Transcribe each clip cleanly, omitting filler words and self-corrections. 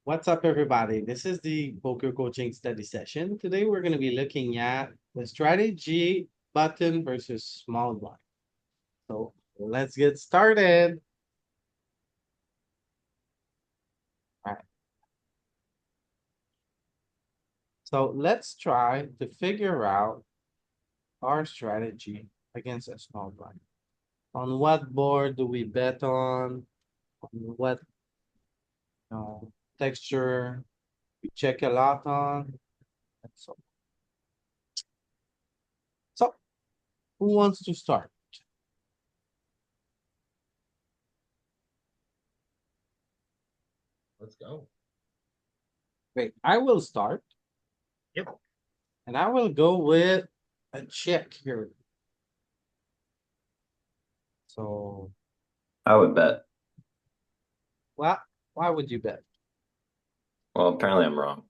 What's up, everybody? This is the poker coaching study session. Today, we're going to be looking at the strategy button versus small blind. So let's get started. All right. So let's try to figure out our strategy against a small blind. On what board do we bet on? On what texture we check a lot on? And so who wants to start? Let's go. Wait, I will start. Yep. And I will go with a check here. So, I would bet. why, why would you bet? Well, apparently I'm wrong.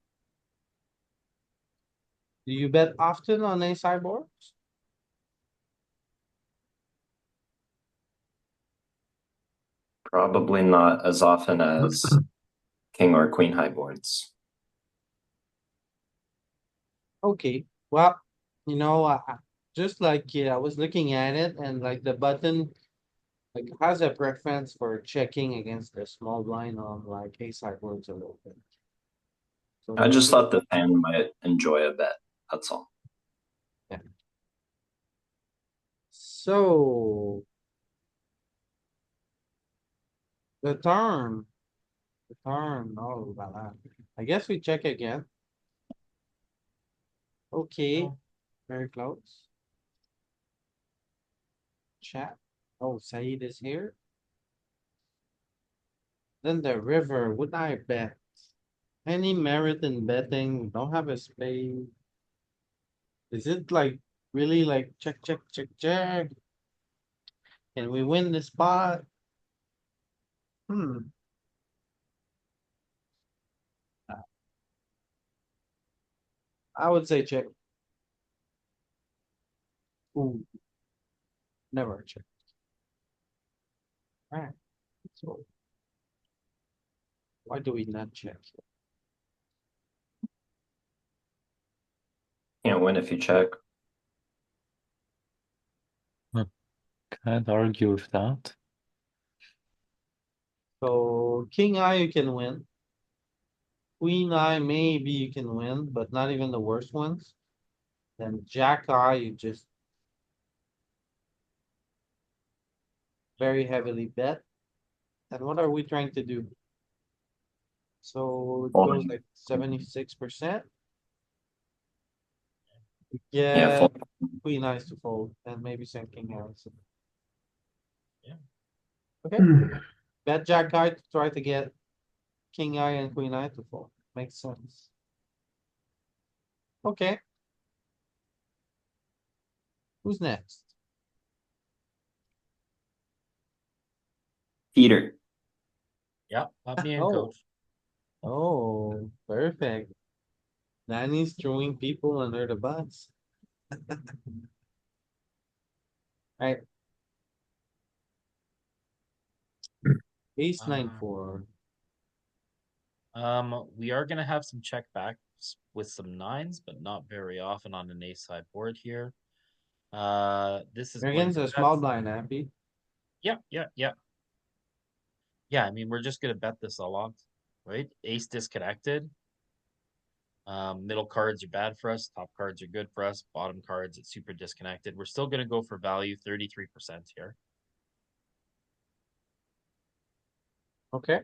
Do you bet often on a sideboard? Probably not as often as king or queen high boards. Okay, well, just like I was looking at it and like the button like has a preference for checking against the small blind on like a sideboards a little bit. So I just maybe, thought the fan might enjoy a bet. That's all. yeah. So the turn, oh, voilà. I guess we check again. Okay, very close. Chat. Oh, Said is here. Then the river, would I bet? Any merit in betting? Don't have a spade. Is it like really like check, check, check, check? Can we win the spot? Hmm. I would say check. Ooh, never check. Alright. So why do we not check? Can't win if you check. Can't argue with that. So king eye you can win. Queen eye maybe you can win, but not even the worst ones. Then jack eye you just very heavily bet. And what are we trying to do? So it goes Folding. like 76%. Yeah, Yeah, fold. queen eyes to fold and maybe some king eyes. Yeah. Okay, bet jack eye to try to get king eye and queen eye to fold. Makes sense. Okay, who's next? Peter. Yeah. Not me and Oh, coach. oh, perfect. Danny's throwing people under the bus. Right, ace nine Um, four. we are gonna have some check backs with some nines, but not very often on an ace side board here. This is You're going against to a bet. small blind, Happy. Yeah, yeah, yeah. Yeah, I mean, we're just gonna bet this a lot, right? Ace disconnected. Middle cards are bad for us. Top cards are good for us. Bottom cards, it's super disconnected. We're still gonna go for value, 33% here. Okay,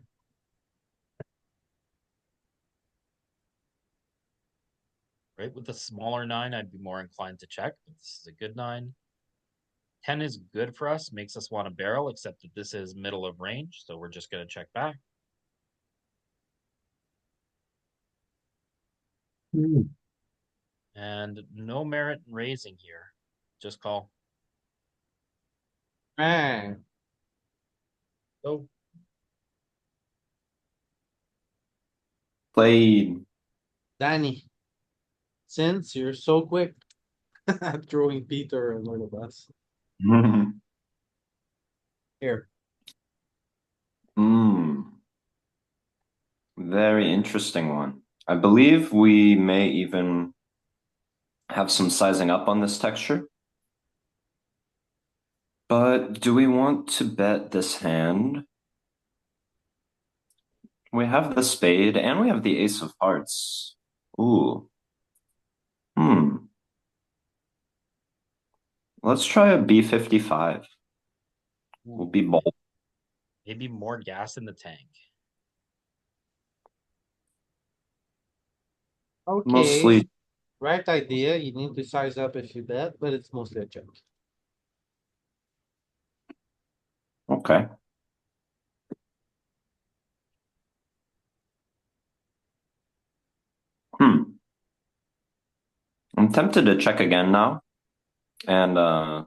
Right? With a smaller nine, I'd be more inclined to check, but this is a good nine. 10 is good for us, makes us want to barrel, except that this is middle of range, so we're just going to check back. And no merit in raising here. Just call. man, Oh, Played. Danny, since you're so quick at throwing Peter under the bus. Here, Hmm. Very interesting one. I believe we may even have some sizing up on this texture. But do we want to bet this hand? We have the spade and we have the ace of hearts. Ooh. Let's try a B55. We'll be bold. Maybe more gas in the tank. Okay, Mostly, right idea. You need to size up if you bet, but it's mostly a check. okay. Hmm. I'm tempted to check again now and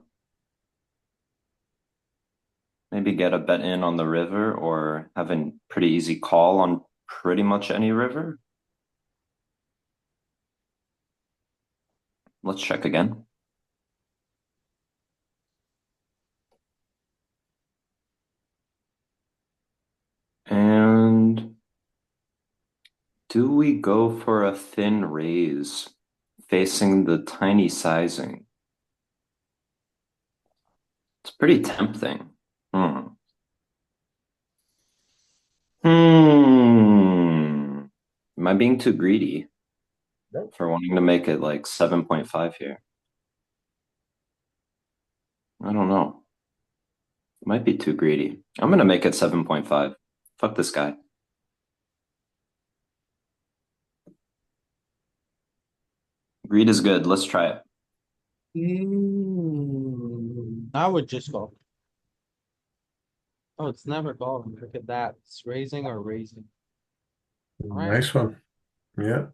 maybe get a bet in on the river or have a pretty easy call on pretty much any river. Let's check again. And do we go for a thin raise facing the tiny sizing? It's pretty tempting. Hmm. Hmm. Am I being too greedy Nope. for wanting to make it like 7.5 here? I don't know. Might be too greedy. I'm gonna make it 7.5. Fuck this guy. Greed is good. Let's try it. I would just go. Oh, it's never calling. Look at that. It's raising or raising. Alright, Nice one. Yeah.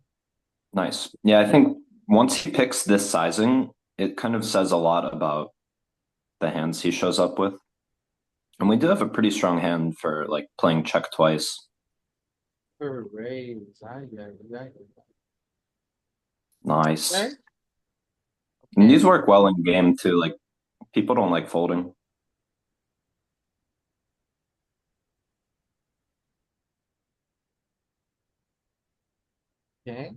Nice. Yeah, I think once he picks this sizing, it kind of says a lot about the hands he shows up with. And we do have a pretty strong hand for like playing check twice. for raise. Yeah. Nice. Okay. And these work well in game too. Like people don't like folding. Okay,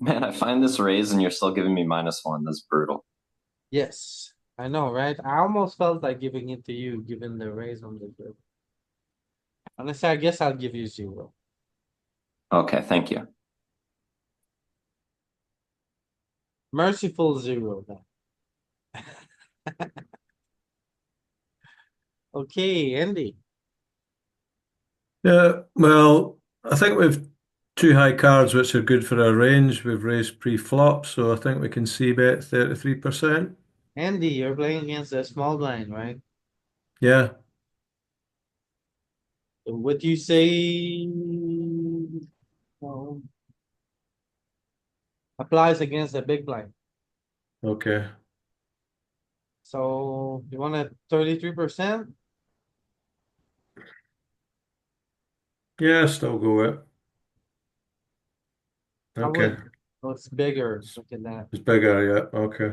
Man, I find this raise and you're still giving me -1. That's brutal. yes, I know, right? I almost felt like giving it to you, given the raise on the grid. Honestly, I guess I'll give you 0. Okay, thank you. Merciful 0 then. Okay, Andy. Yeah, well, I think we've two high cards which are good for our range. We've raised pre-flop, so I think we can see bet 33%. Andy, you're playing against a small blind, right? Yeah, What you say? um, Applies against the big blind. okay. So you want a 33%? Yeah, still go it. I Okay. would. Oh, it's bigger. Look at that. It's bigger, yeah. Okay.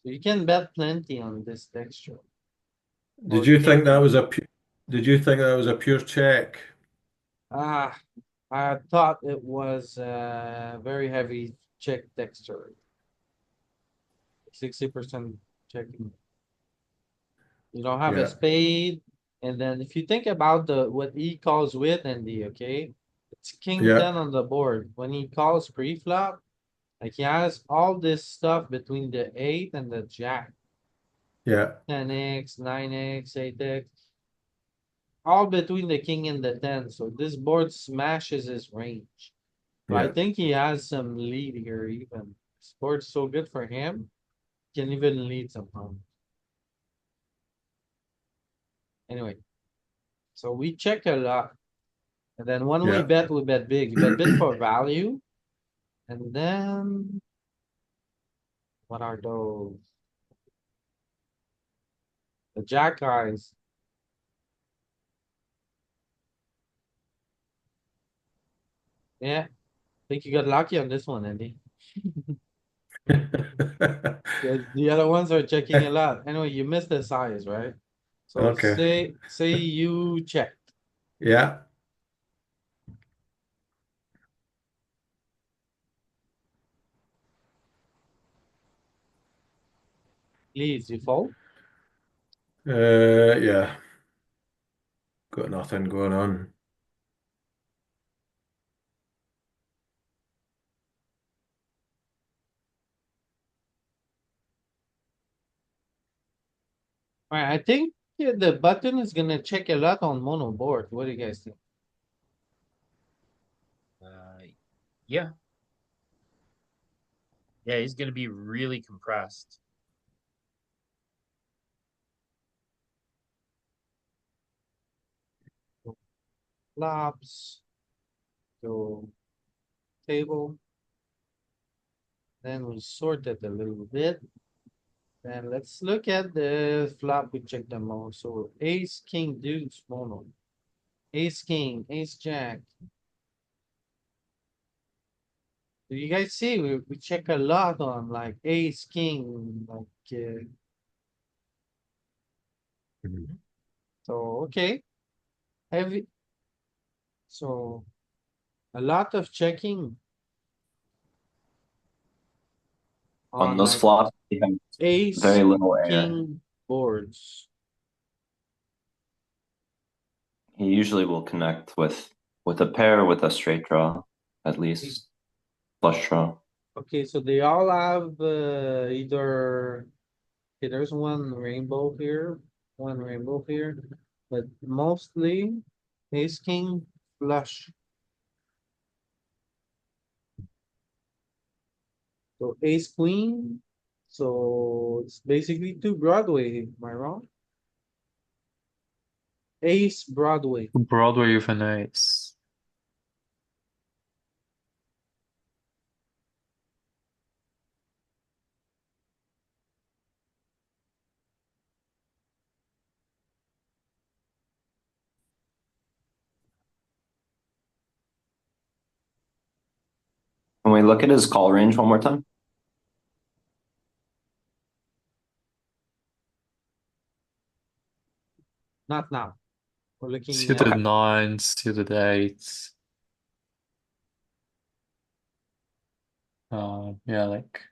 So you can bet plenty on this texture. Did Or you think that king. was a did you think that was a pure check? Ah, I thought it was very heavy check texture. 60% checking. You don't have a Yeah. spade. And then if you think about what he calls with Andy, okay? It's king Yeah. 10 on the board. When he calls pre-flop, like he has all this stuff between the 8 and the jack. Yeah. 10x, 9x, 8x. All between the king and the 10. So this board smashes his range. So I Yeah. think he has some lead here even. This board's so good for him. Can even lead somehow. Anyway, so we check a lot. And then when Yeah. we bet big. You bet big for value. And then what are those? The jack eyes. Yeah, think you got lucky on this one, Andy. The other ones are checking a lot. Anyway, you missed the size, right? So Okay. say you check. Yeah. Please, you fold. Yeah. Got nothing going on. Alright, I think the button is gonna check a lot on mono board. What do you guys think? Yeah. Yeah, he's gonna be really compressed. Flops. Go table. Then we sort it a little bit. And let's look at the flop we checked the most. So ace, king, deuce, mono. Ace, king, ace, jack. Do you guys see? We check a lot on like ace, king, like, so, okay. Heavy. So a lot of checking On on those like flops, he has ace, very little air. king boards. He usually will connect with a pair with a straight draw, at least flush draw. Okay, so they all have either, okay, there's one rainbow here, but mostly ace, king, flush. So ace, queen. So it's basically two Broadway, am I wrong? Ace, Broadway. Broadway with an ace. Can we look at his call range one more time? Not now. We're looking Suited at nines, suited eights. Yeah, like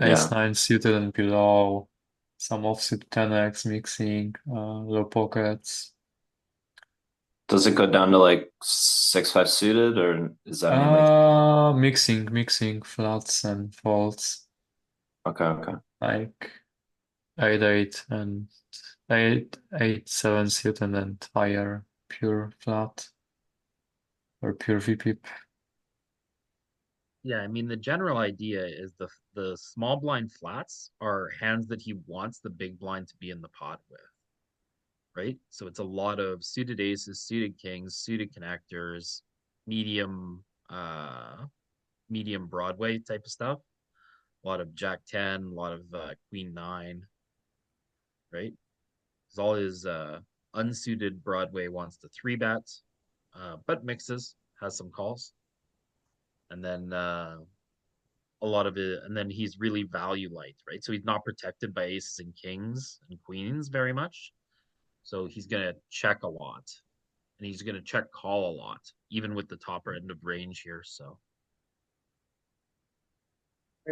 ace Yeah. nine suited and below. Some offsuit 10x mixing, low pockets. Does it go down to like 6-5 suited, or is that mainly? Mixing flats and folds, Okay, okay. like 8-8 and 8-7 suited and higher pure flat or pure VP. Yeah, I mean the general idea is the small blind flats are hands that he wants the big blind to be in the pot with, right? So it's a lot of suited aces, suited kings, suited connectors, medium medium Broadway type of stuff. A lot of Jack 10, a lot of Queen 9, right? Because all his unsuited Broadway wants to three bet, but mixes, has some calls. And then a lot of it, and then he's really value light, right? So he's not protected by aces and kings and queens very much. So he's gonna check a lot, and he's gonna check call a lot, even with the top end of range here. So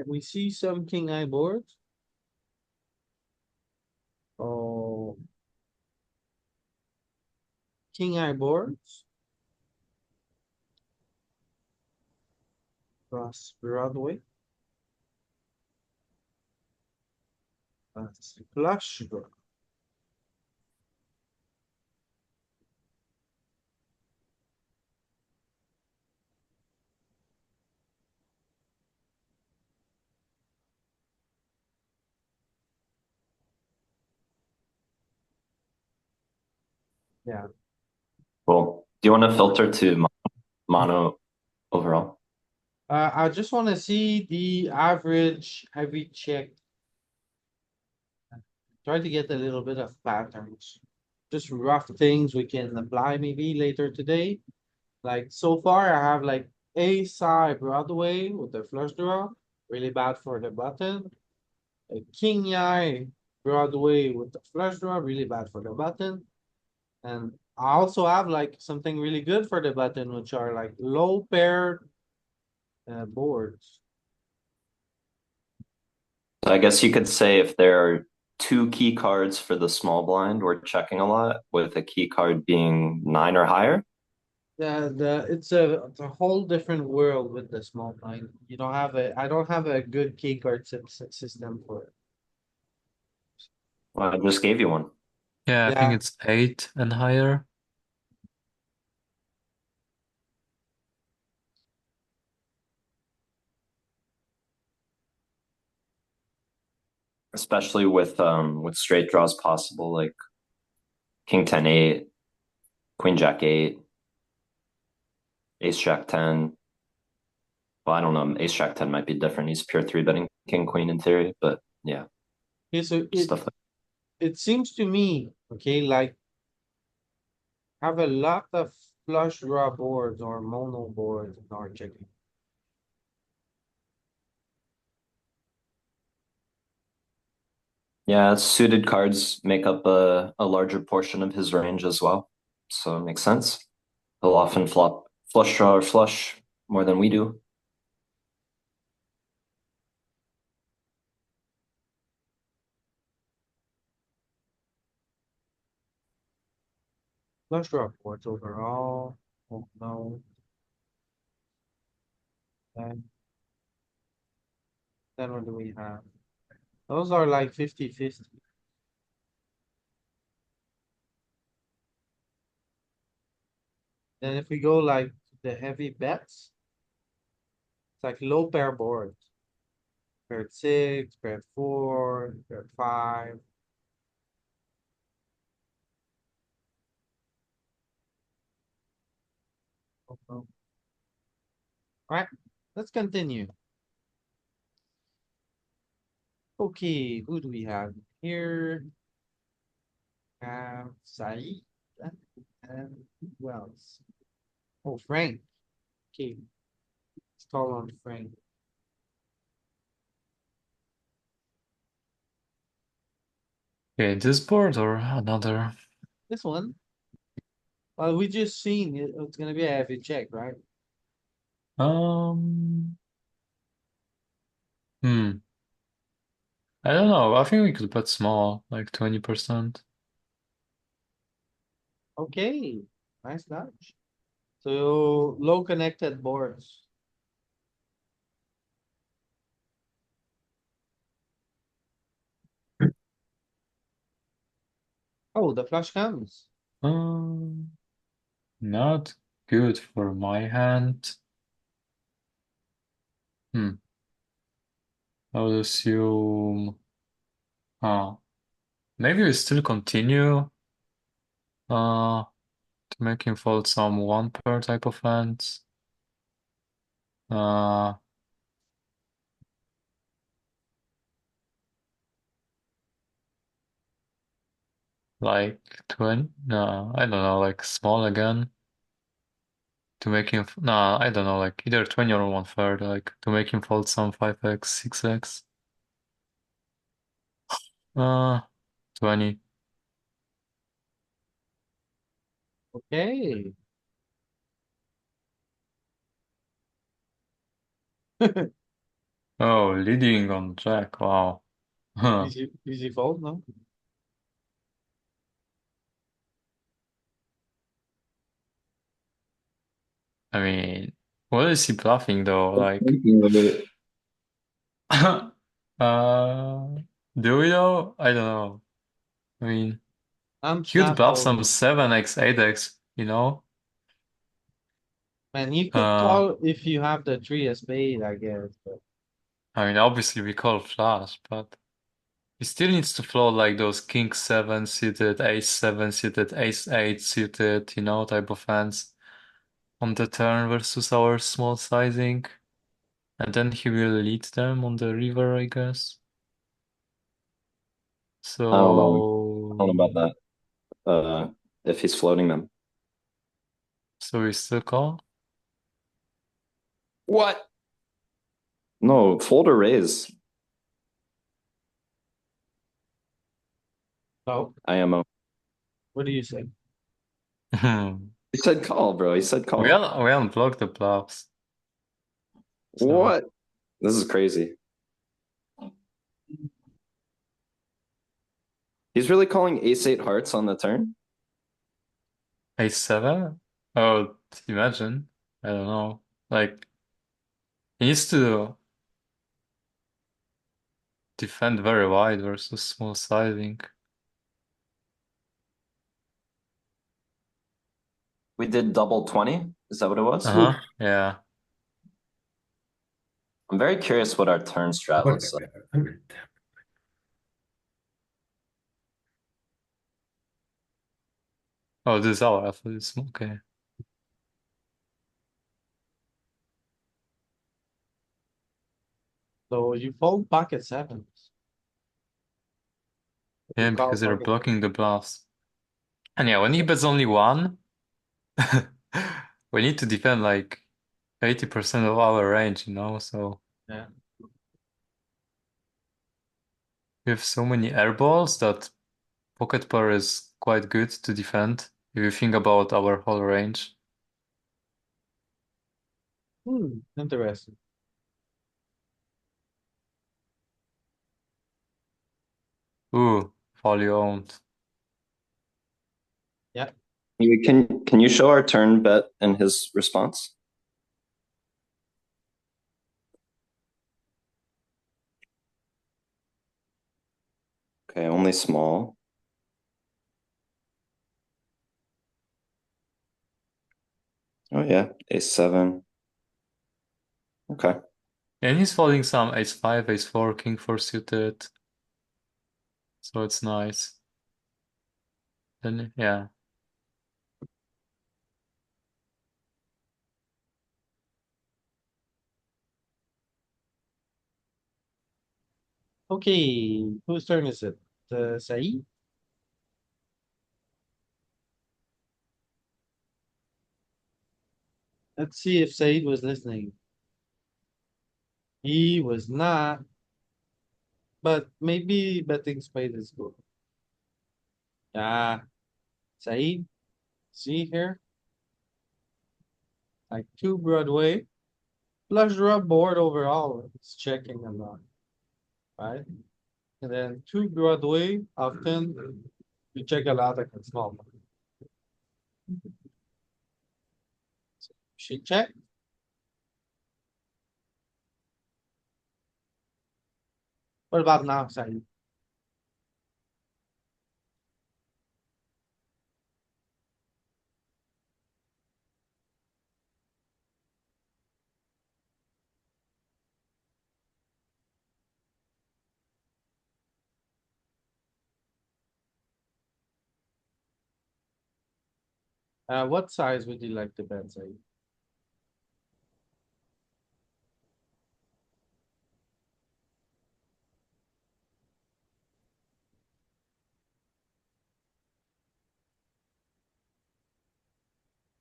we see some king eye boards. Oh, king eye boards. Cross Broadway. That's flush draw. Yeah. Cool. Do you want to filter to mono overall? I just wanna see the average heavy check. Try to get a little bit of patterns. Just rough things we can apply maybe later today. Like so far, I have like ace side Broadway with the flush draw, really bad for the button. A king eye Broadway with the flush draw, really bad for the button. And I also have like something really good for the button, which are like low paired boards. So I guess you could say if there are two key cards for the small blind, we're checking a lot, with a key card being 9 or higher. It's a whole different world with the small blind. You don't have I don't have a good key card system for it. Well, I just gave you one. Yeah, I think Yeah, it's 8 and higher. Especially with straight draws possible, like King 10 8, Queen Jack 8, Ace Jack 10. Well, I don't know. Ace Jack 10 might be different. He's pure three betting King Queen in theory, but yeah, okay, so stuff like it seems to me, okay, like have a lot of flush draw boards or mono boards in our checking. yeah, suited cards make up a larger portion of his range as well. So it makes sense. He'll often flop flush draw or flush more than we do. Flush draw boards overall. Oh no. And then what do we have? Those are like 50-50. Then if we go like the heavy bets, it's like low pair boards. Paired 6, paired 4, paired 5. Oh, no. Alright, let's continue. Okay, who do we have here? Saeed. And who else? Oh, Frank. Okay, let's call on Frank. Okay, this board or another? This one. Well, we just seen it's gonna be a heavy check, right? Um, hmm. I don't know. I think we could bet small, like 20%. Okay, nice dodge. So low connected boards. Oh, the flush comes. Um, Not good for my hand. Hmm. I would assume. Maybe we still continue to make him fold some one pair type of hands. Uh, like 20. No, I don't know. Like small again to make him. No, I don't know. Like either 20 or one third. Like to make him fold some 5x, 6x. 20. Okay. Oh, leading on jack. Wow. Huh. Easy fold, no? I mean, what is he bluffing though? Like, Thinking of it. uh, do we know? I don't know. I mean, I'm he would snap bluff some folding. 7x, 8x, you know? Man, you could Uh, call if you have the three of spade, I guess. But I mean, obviously we call flush, but he still needs to float like those king 7 suited, ace 7 suited, ace 8 suited, you know, type of hands on the turn versus our small sizing. And then he will lead them on the river, I guess. I don't know. I don't So, know about that. If he's floating them. so we still call? What? No, fold or raise. Oh, IMO. what do you say? He said call, bro. He said call. We unblocked the bluffs. So What? This is crazy. He's really calling ace-8 hearts on the turn? ace-7? Oh, imagine. I don't know. Like, he needs to defend very wide versus small sizing. We did double 20? Is that what it was? Uh-huh. Yeah. I'm very curious what our turn strat looks like. Oh, this is our athleticism. Okay. So you fold pocket sevens. Yeah, You call because they're pocket. blocking the bluffs. And yeah, when he bets only one, we need to defend like 80% of our range, you know? So Yeah. we have so many airballs that pocket pair is quite good to defend if you think about our whole range. Interesting. Ooh, fully owned. Yeah. Can you show our turn bet and his response? Okay, only small. Oh yeah, ace-7. Okay. And he's folding some ace-5, ace-4, king-4 suited. So it's nice. Then, yeah. Okay, whose turn is it? Saeed? Let's see if Saeed was listening. He was not, but maybe betting spade is good. Yeah, Saeed, see here? Like two Broadway, flush draw board overall, it's checking a lot, right? And then two Broadway, often you check a lot like a small one. She check. What about now, Saeed? What size would you like to bet, Saeed?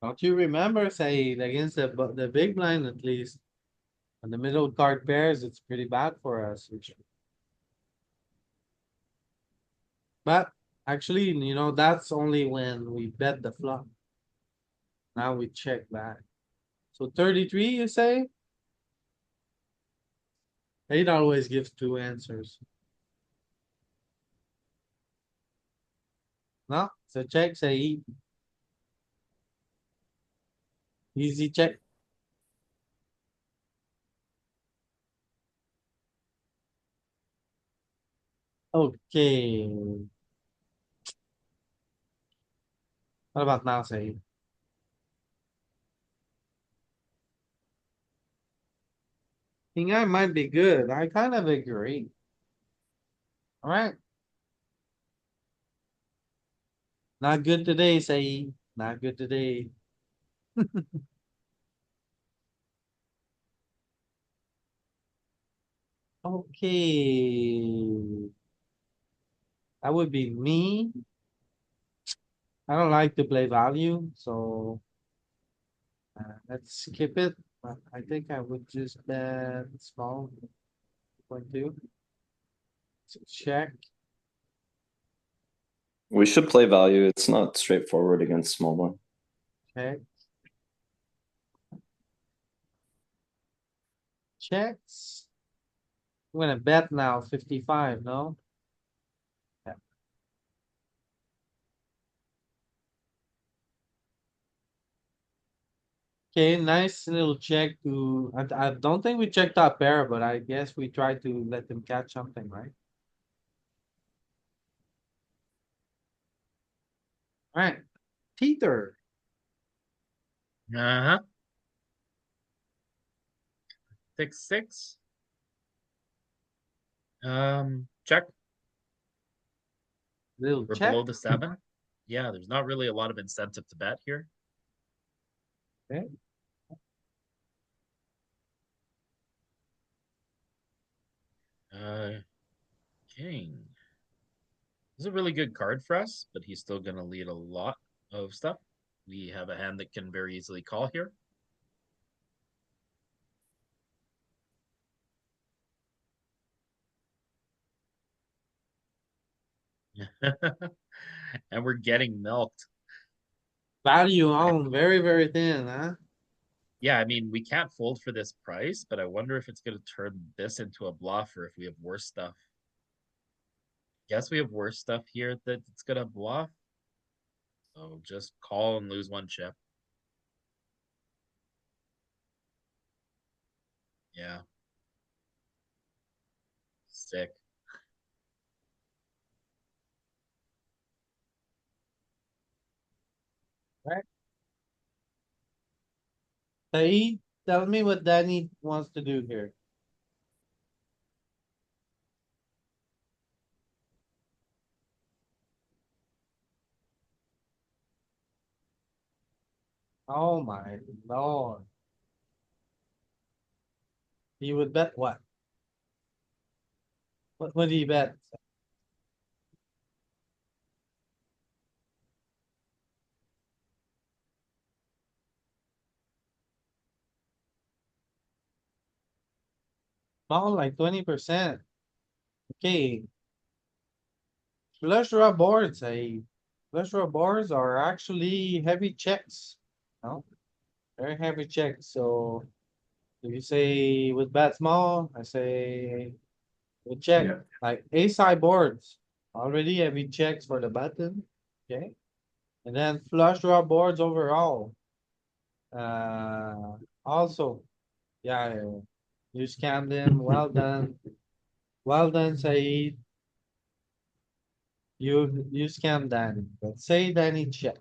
Don't you remember, Saeed, against the big blind at least, on the middle card pairs, it's pretty bad for us. But actually, that's only when we bet the flop. Now we check back. So 33, you say? It always gives two answers. No, so check, say easy check. Okay. What about now, say? Think I might be good. I kind of agree. All right. Not good today, say. Not good today. Okay. That would be me. I don't like to play value, so let's skip it. I think I would just bet small 0.2. So check. We should play value. It's not straightforward against small blind. Okay. Checks. I'm gonna bet now 55, no? Yeah. Okay, nice little check to, I don't think we checked that pair, but I guess we tried to let them catch something, right? Alright, teeter. Uh-huh. 6-6. Check. Little We're check. below the 7. Yeah, there's not really a lot of incentive to bet here. Okay. King. This is a really good card for us, but he's still gonna lead a lot of stuff. We have a hand that can very easily call here. And we're getting milked. Value on, very, very thin, huh? Yeah, I mean, we can't fold for this price, but I wonder if it's going to turn this into a bluff or if we have worse stuff. Guess we have worse stuff here that it's going to bluff. So just call and lose one chip. Yeah. Sick. Right. Saeed, tell me what Danny wants to do here. Oh my lord. He would bet what? What would he bet? Small, like 20%. Okay. Flush draw boards, flush draw boards are actually heavy checks. No, very heavy checks. So if you say with bet small, I say we check Yeah. like ace high boards. Already heavy checks for the button. Okay. And then flush draw boards overall. Also, yeah, you scammed him. Well done. Well done, Saeed. You scammed Danny. But say Danny check.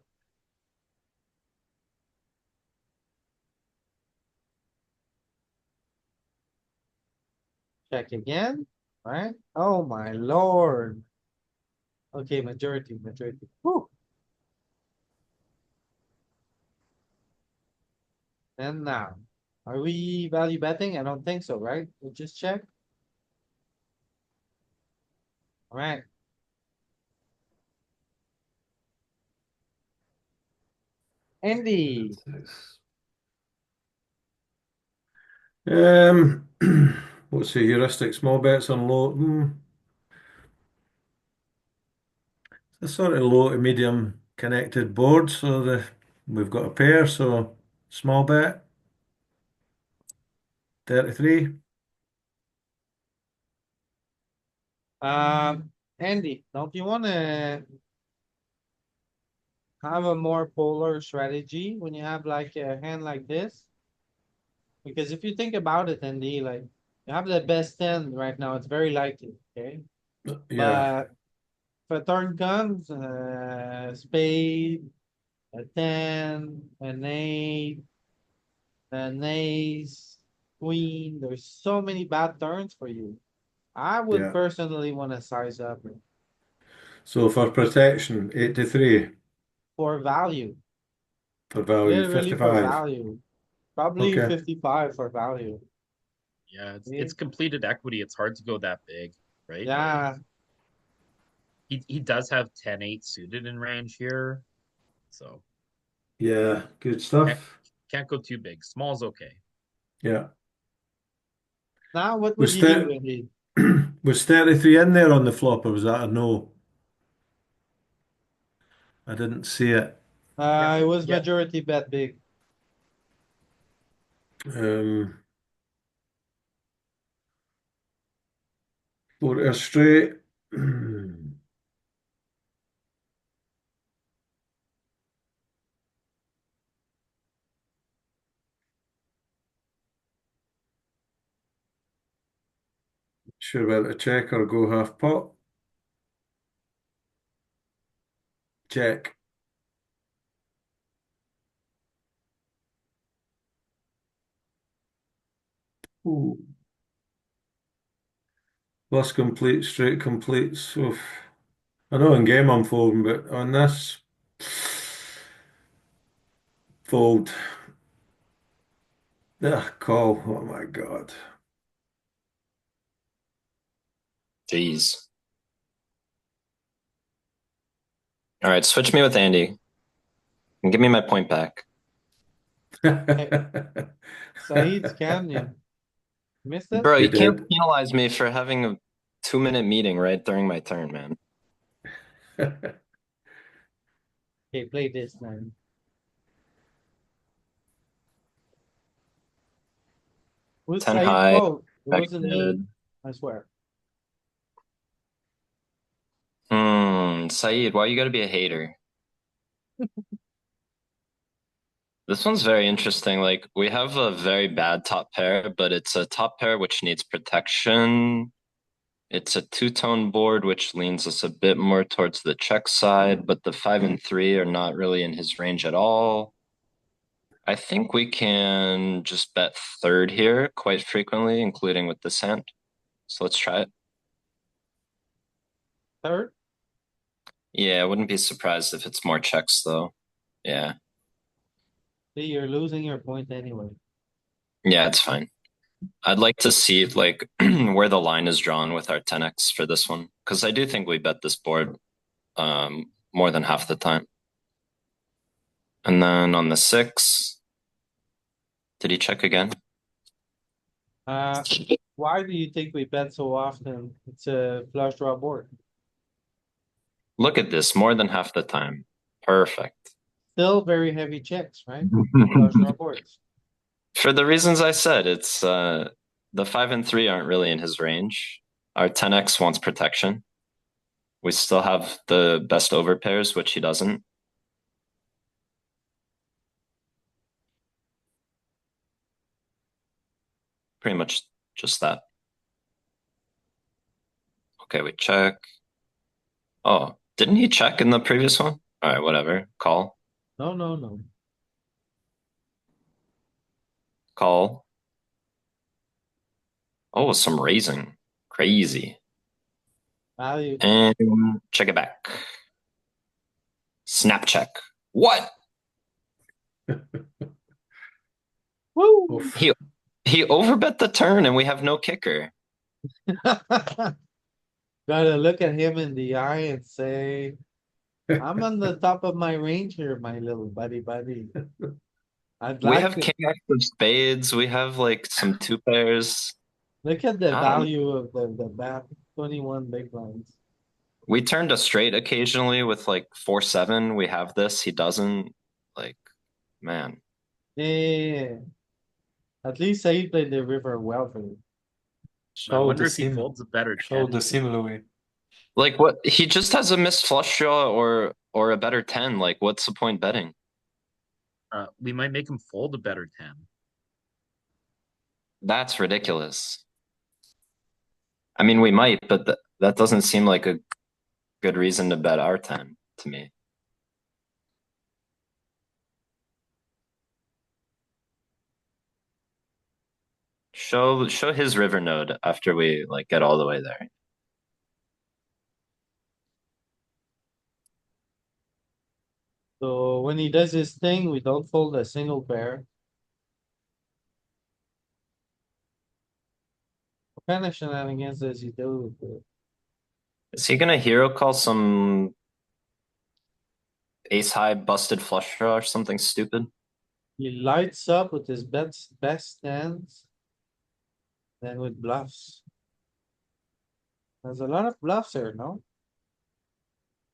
Check again. Right? Oh my lord. Okay, majority. Whew. And now, are we value betting? I don't think so, right? We'll just check. Alright, Andy. Um, what's the heuristic? Small bets on low. It's a sort of low to medium connected board, so we've got a pair, so small bet, 33. Andy, don't you wanna have a more polar strategy when you have like a hand like this? Because if you think about it, Andy, like you have the best 10 right now, it's very likely, okay? Yeah, But if a turn comes, spade, a 10, an 8, an ace, queen, there's so many bad turns for you. I would yeah. personally want to size up So for protection, 83. for value, For value, literally for 55. value, probably Okay. 55 for value. Yeah, it's Okay? completed equity. It's hard to go that big, right? Like Yeah, he does have 10-8 suited in range here. So Yeah, good can't stuff. can't go too big. Small's okay. Yeah. now what would Was you do, that Andy? was 33 in there on the flop, or was that a no? I didn't see it. It was Yeah. majority bet big. Um, for a straight. Sure whether to check or go half pot. Check. Ooh. Plus complete, straight completes. Oof. I know in game I'm folding, but on this, fold. Ah, call. Oh my God. Jeez. All right, switch me with Andy and give me my point back. Saeed scammed you. Missed it? Bro, He you can't did. penalize me for having a 2-minute meeting right during my turn, man. Okay, play this then. Who's 10 Saeed high, quote? It wasn't me, expected. I swear. Saeed, why you gotta be a hater? This one's very interesting. Like, we have a very bad top pair, but it's a top pair which needs protection. It's a two-tone board, which leans us a bit more towards the check side, but the 5 and 3 are not really in his range at all. I think we can just bet third here quite frequently, including with this hand. So let's try it. Third? Yeah, I wouldn't be surprised if it's more checks though. Yeah. See, you're losing your point anyway. Yeah, it's fine. I'd like to see like where the line is drawn with our 10x for this one, because I do think we bet this board more than half the time. And then on the 6, did he check again? Uh, why do you think we bet so often? It's a flush draw board. Look at this, more than half the time. Perfect. Still very heavy checks, right? Flush draw boards. For the reasons I said, it's the 5 and 3 aren't really in his range. Our 10x wants protection. We still have the best overpairs, which he doesn't. Pretty much just that. Okay, we check. Oh, didn't he check in the previous one? All right, whatever. Call. No, no, no. Call. Oh, some raising. Crazy. Value. And check it back. Snap check. What? Woo! Oof. He overbet the turn and we have no kicker. Gotta look at him in the eye and say, I'm on the top of my range here, my little buddy. I'd We like have to king X of spades. We have like some two pairs. look at the I don't know. value of the bat, 21 big blinds. We turned a straight occasionally with like 4-7. We have this. He doesn't. Like, man. Yeah. At least I played the river well for you. I Show wonder the if he sim. folds a better Show 10. the sim, Louis. Like what? He just has a missed flush draw or a better 10. Like, what's the point betting? We might make him fold a better 10. That's ridiculous. I mean, we might, but that doesn't seem like a good reason to bet our 10 to me. Show his river node after we like get all the way there. So when he does his thing, we don't fold a single pair. What kind of shenanigans does he do with it? Is he gonna hero call some ace high busted flush draw or something stupid? He lights up with his best hands. Then with bluffs. There's a lot of bluffs here, no?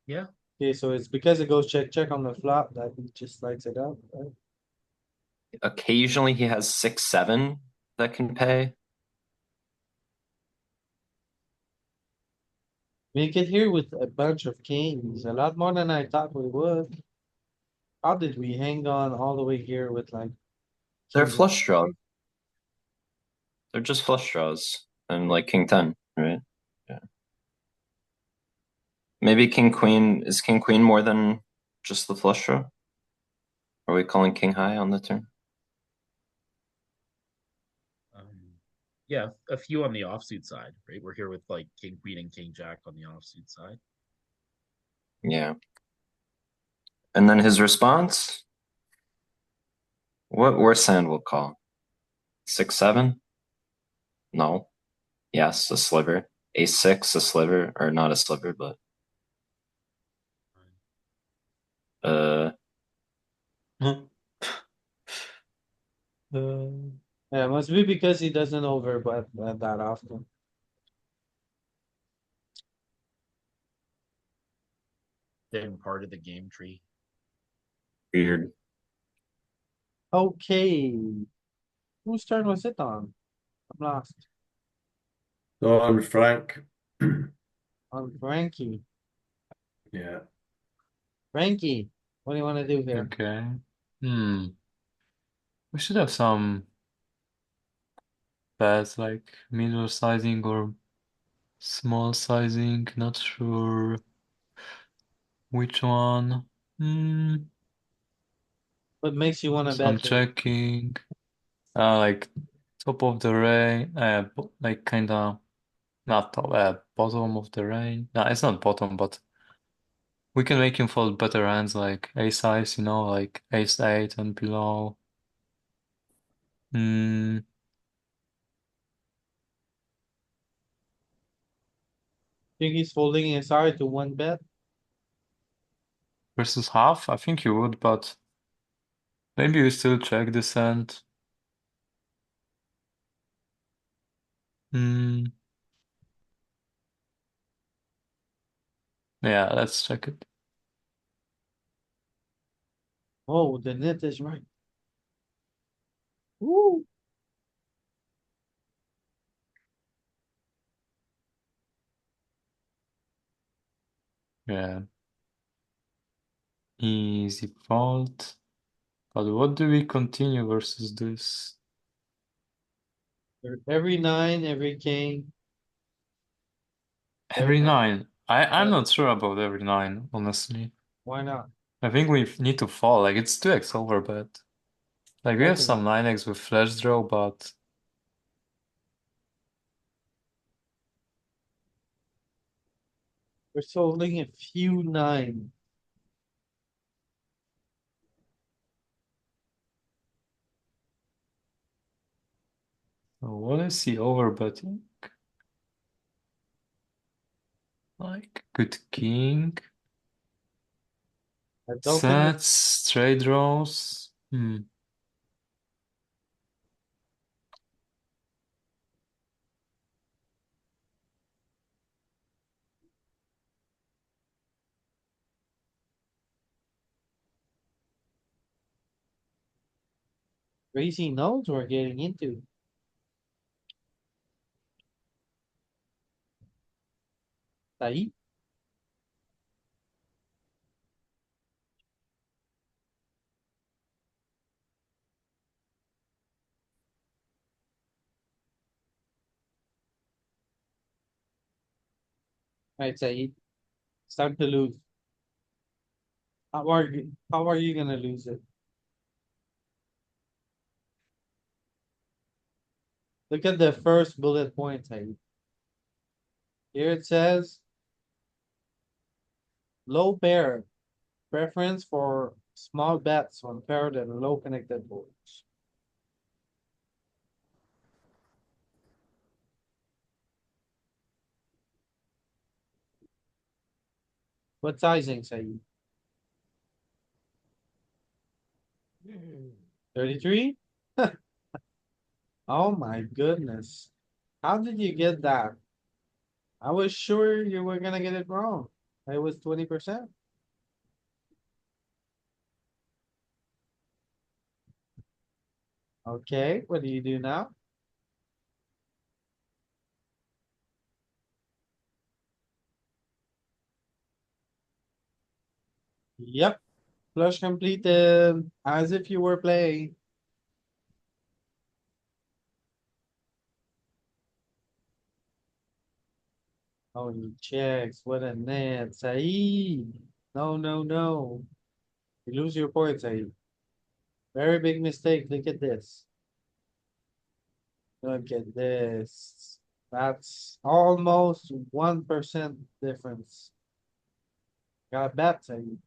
Yeah. Okay, so it's because it goes check, check on the flop that he just lights it up, right? Occasionally he has 6-7 that can pay. Make it here with a bunch of kings, a lot more than I thought we would. How did we hang on all the way here with like? They're king- flush draws. They're just flush draws and like king 10, right? Yeah. Maybe king queen is king queen more than just the flush draw? Are we calling king high on the turn? Yeah, a few on the offsuit side, right? We're here with like king queen and king jack on the offsuit side. Yeah. And then his response? What worse hand will call? 6-7? No. Yes, a sliver. A6, a sliver, or not a sliver, but uh Yeah, must be because he doesn't overbet that often. Then part of the game tree. weird. Okay. Whose turn was it on? I'm lost. So on Frank. On Frankie. Yeah. Frankie, what do you wanna do here? Okay. Hmm. We should have some bets like middle sizing or small sizing. Not sure which one. Hmm. What makes you wanna Some bet here? checking. Like top of the range. Like kinda not top. Bottom of the range. No, it's not bottom, but we can make him fold better hands like ace size. Like ace eight and below. Hmm. Think he's folding his heart to one bet? Versus half? I think you would, but maybe you still check this hand. Hmm. Yeah, let's check it. Oh, the net is right. Woo! Yeah. Easy fault. But what do we continue versus this? Every nine, every king. Every Every, nine. I'm uh, not sure about every nine, honestly. why not? I think we need to fall. Like it's 2x overbet. Like we have Definitely. some 9x with flash draw, but We're folding a few nine. what is he overbetting? Like good king. I don't think Sets, straight draws. crazy notes we're getting into. Said, right, Said, it's time to lose. How are you gonna lose it? Look at the first bullet point, Said. Here it says low pair, preference for small bets when paired and low connected boards. What sizing, Said? 33? Oh my goodness. How did you get that? I was sure you were gonna get it wrong. It was 20%. Okay, what do you do now? Yep, flush completed, as if you were playing. Oh, he checks, what a net, Saeed. No, no, no. You lose your point, Saeed. Very big mistake, look at this. Look at this. That's almost 1% difference. Got bet, Saeed.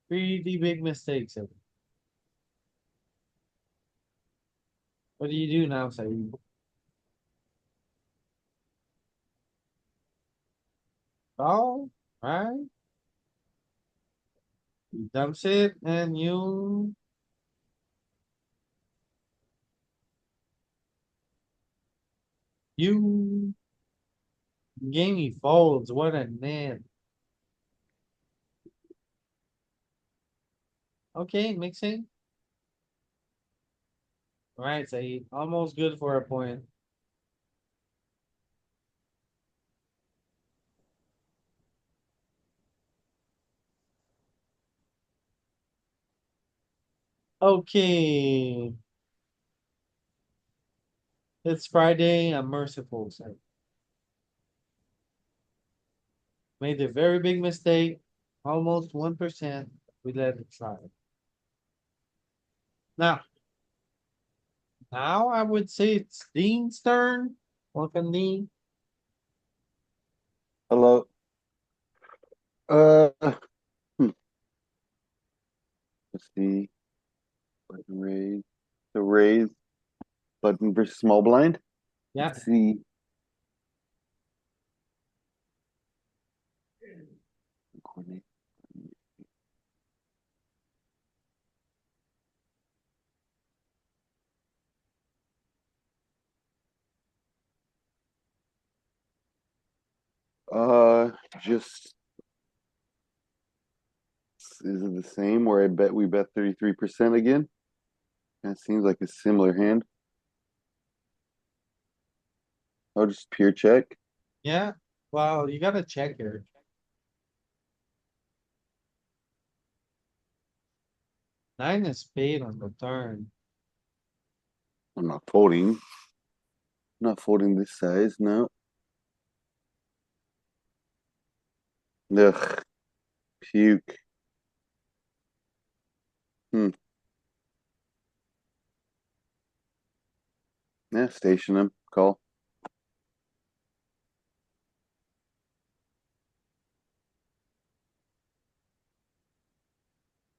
Pretty big mistakes. Saeed. What do you do now, Saeed? Oh, right? He dumps it and you game he folds. What a man. Okay, mixing. Right, Saeed. Almost good for a point. Okay. It's Friday. I'm merciful, Saeed. Made a very big mistake. Almost 1%. We let it slide. Now, now I would say it's Dean's turn. Welcome, Dean. Hello. Uh, hmm, let's see. Button raise. The raise button versus small blind. Yeah, Let's see. Coordinate. Just is it the same where we bet 33% again? That seems like a similar hand. I'll just pure check. yeah. Well, you gotta check here. Nine is spade on the turn. I'm not folding. I'm not folding this size, no. Ugh, puke. Hmm. Yeah, station him. Call.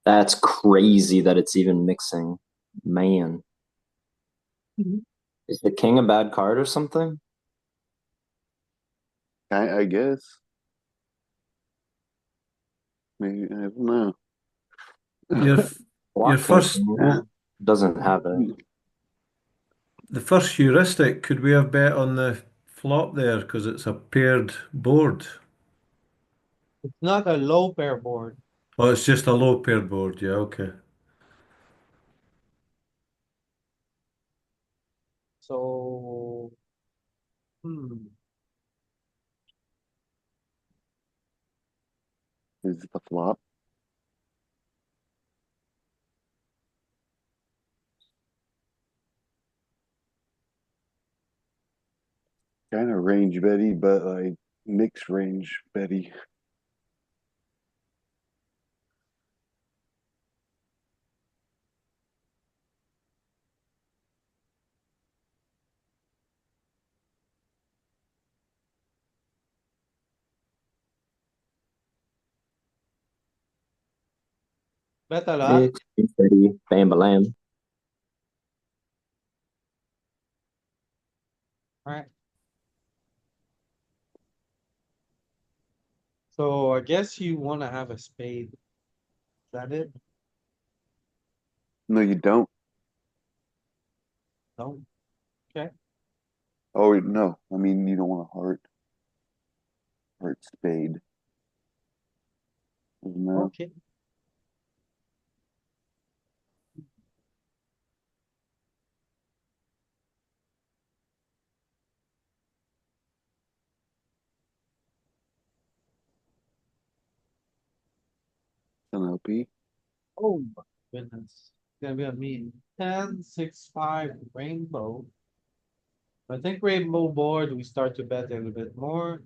That's crazy that it's even mixing. Man. Mhm. Is the king a bad card or something? I guess. Maybe I don't know. Your your Block king first doesn't have it. the first heuristic, could we have bet on the flop there because it's a paired board? It's not a low pair board. Oh, it's just a low paired board. Yeah, okay. So, hmm, Is it the flop? Kind of range Betty, but like mixed range Betty. bet a lot. Mix, ready, bam, balam. Right? So I guess you wanna have a spade. Is that it? No, you don't. No? Okay, Oh no, I mean you don't want a heart spade. No. okay. An LP. Oh my goodness. It's gonna be a mean 10-6-5 rainbow. I think rainbow board, we start to bet a little bit more.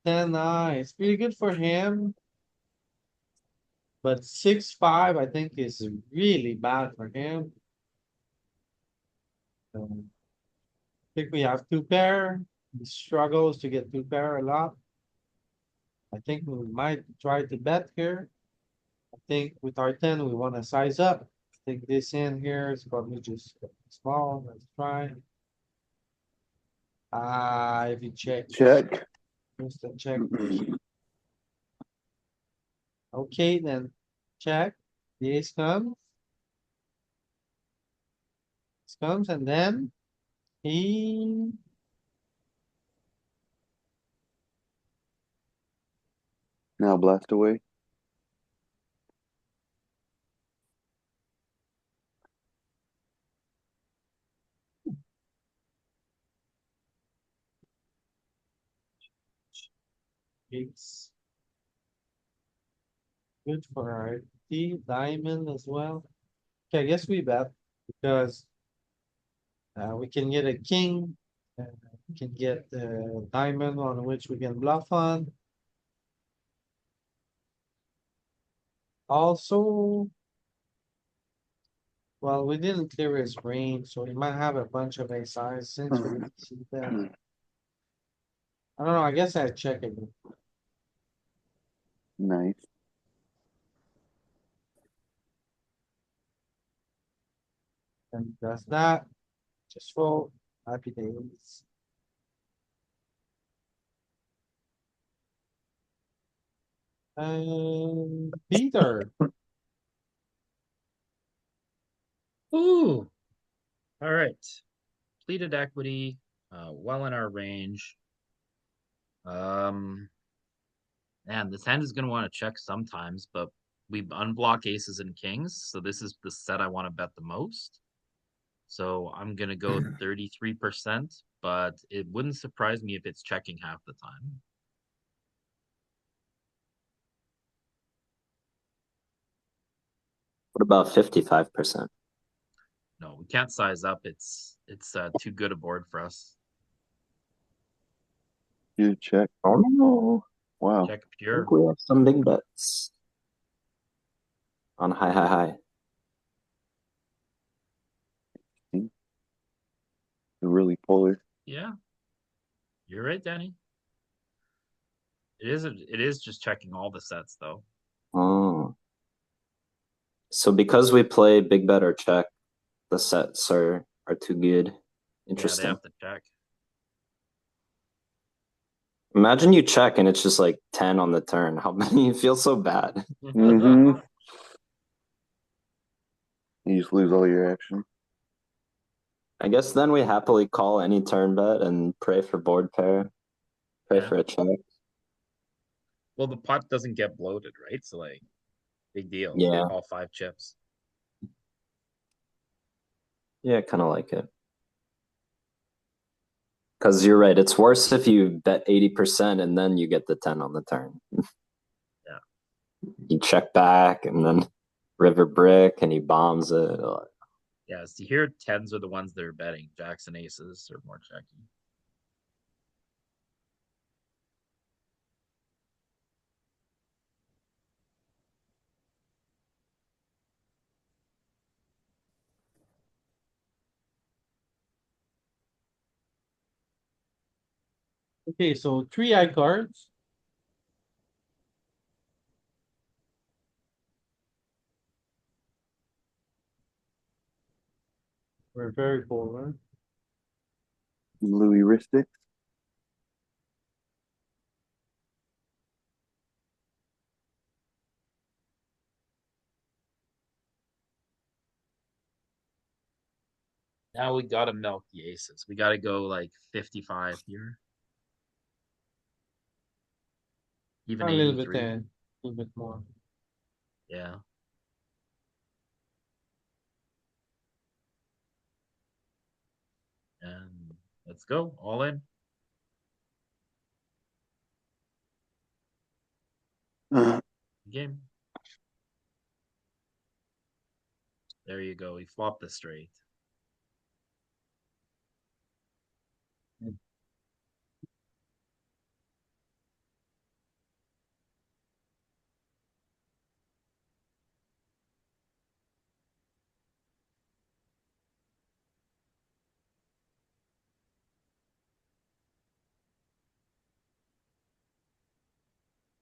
10-9, it's pretty good for him. But 6-5, I think is really bad for him. I think we have two pair. He struggles to get two pair a lot. I think we might try to bet here. I think with our 10, we wanna size up. Take this in here, it's probably just small, let's try. If you check. Check. Just a check. Okay, then check. The ace comes. Ace comes and then he. Now blast away. It's good for our D diamond as well. Okay, I guess we bet because we can get a king. We can get the diamond on which we can bluff on. Also, well, we didn't clear his range, so he might have a bunch of ace size since we didn't see that. I don't know, I guess I check it. Nice. And that's that. Just fold. Happy days. Peter, Ooh. All right. Pleaded equity, well in our range. Man, this hand is gonna want to check sometimes, but we unblock aces and kings, so this is the set I want to bet the most. So I'm gonna go 33%, but it wouldn't surprise me if it's checking half the time. What about 55%? No, we can't size up. It's too good a board for us. You check. Oh no. Wow. Check I pure. think we have some big bets on high. Really polar. Yeah, you're right, Danny. It is just checking all the sets though. Oh. So because we play big bet or check, the sets are too good. Yeah, they Interesting. have to check. Imagine you check and it's just like 10 on the turn. How many you feel so bad? Mm-hmm. You just lose all your action. I guess then we happily call any turn bet and pray for board pair. Pray Yeah. for a check. Well, the pot doesn't get bloated, right? So like, big deal. Yeah. All 5 chips. Yeah, kind of like it. Because you're right. It's worse if you bet 80% and then you get the 10 on the turn. Yeah. You check back and then river brick and he bombs it. Yeah, see here, 10s are the ones that are betting. Jacks and aces are more checking. okay, so 3 eye cards. We're very polar. Louis wristed. Now we gotta milk the aces. We gotta go like 55 here. Even A little bit 83. there, a little bit more. Yeah. And let's go. All in. Game. There you go. He flopped the straight.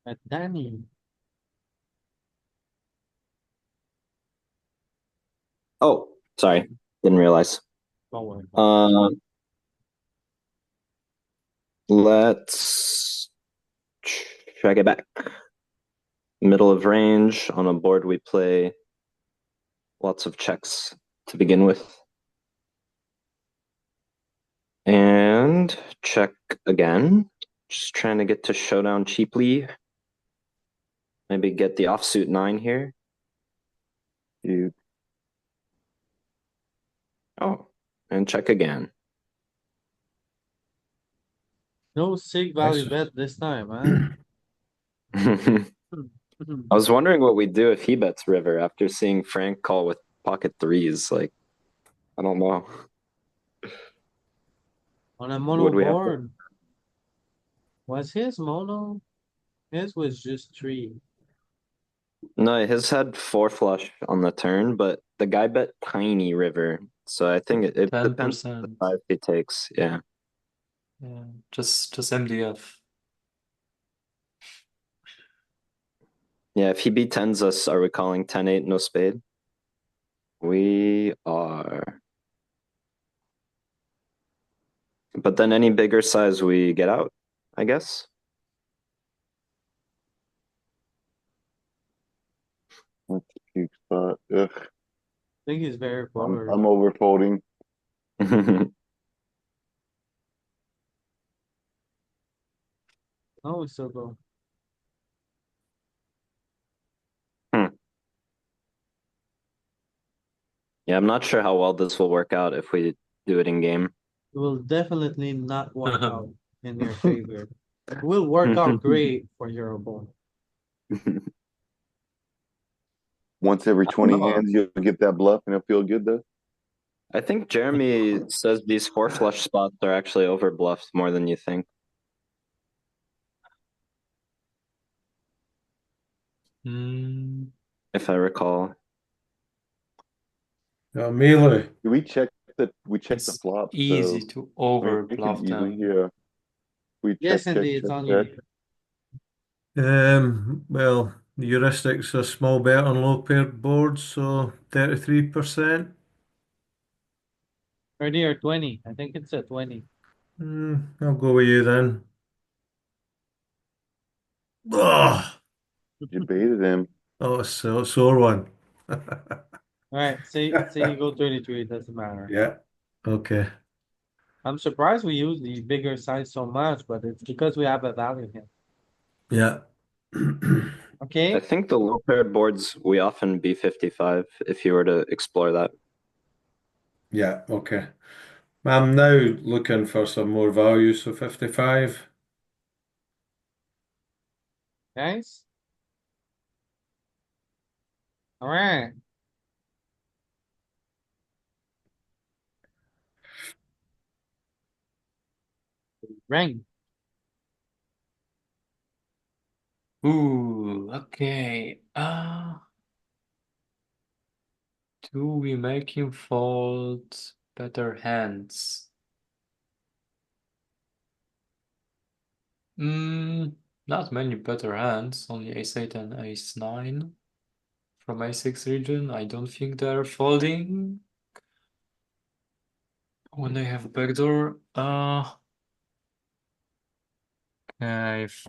But Danny, Oh, sorry. Didn't realize. don't worry. Uh, let's check it back. Middle of range on a board we play lots of checks to begin with. And check again. Just trying to get to showdown cheaply. Maybe get the offsuit 9 here. You Oh, and check again. No sig value Nice. bet this time, huh? I was wondering what we'd do if he bets river after seeing Frank call with pocket threes. Like, I don't know. On a mono Would we have to? board. Was his mono? His was just 3. No, his had 4 flush on the turn, but the guy bet tiny river. So I think it depends on the 10%. size he takes. Yeah. Yeah, just MDF. Yeah, if he B10s us, are we calling 10-8 no spade? We are. But then any bigger size we get out, I guess. that's a cute spot. Ugh, I think he's very forward. I'm over folding. No, we still go. Yeah, I'm not sure how well this will work out if we do it in game. It will definitely not work out in your favor. It will work out great for your opponent. Once every I don't 20 know. hands, you'll get that bluff and it'll feel good though. I think Jeremy says these 4 flush spots are actually over bluffed more than you think, Mm, if I recall. Melee. We check the it's flop, easy so to over we can bluff easily, them. yeah. We Yes, indeed, it's on check. you. Well, the heuristics are small bet on low paired boards, so 33%. 30 or 20. I think it's a 20. I'll go with you then. Oh, You baited him. oh, it's a sore one. Alright, say you go 33, it doesn't matter. Yeah. Okay. I'm surprised we use the bigger size so much, but it's because we have a value here. Yeah. I Okay, think the low paired boards, we often B55 if you were to explore that. Yeah. Okay. I'm now looking for some more value, so 55. guys. Alright, ring. Ooh, okay. Do we make him fold better hands? Not many better hands, only ace-8 and ace-9 from a6 region. I don't think they're folding when they have backdoor. Okay,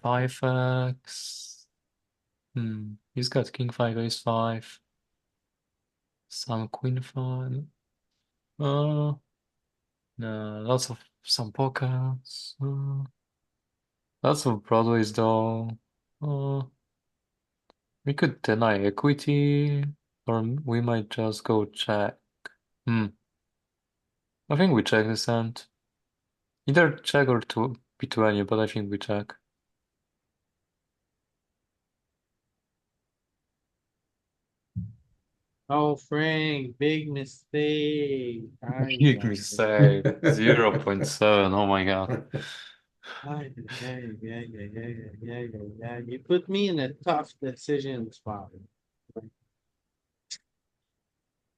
5x. He's got king 5, ace 5, some queen 5. Uh, no, lots of some pockets. Lots of broadways though. Uh, we could deny equity, or we might just go check. I think we check this hand. Either check or to B20, but I think we check. Oh, Frank, big mistake. Big mistake. 0.7. Oh my god. Yeah. You put me in a tough decision spot.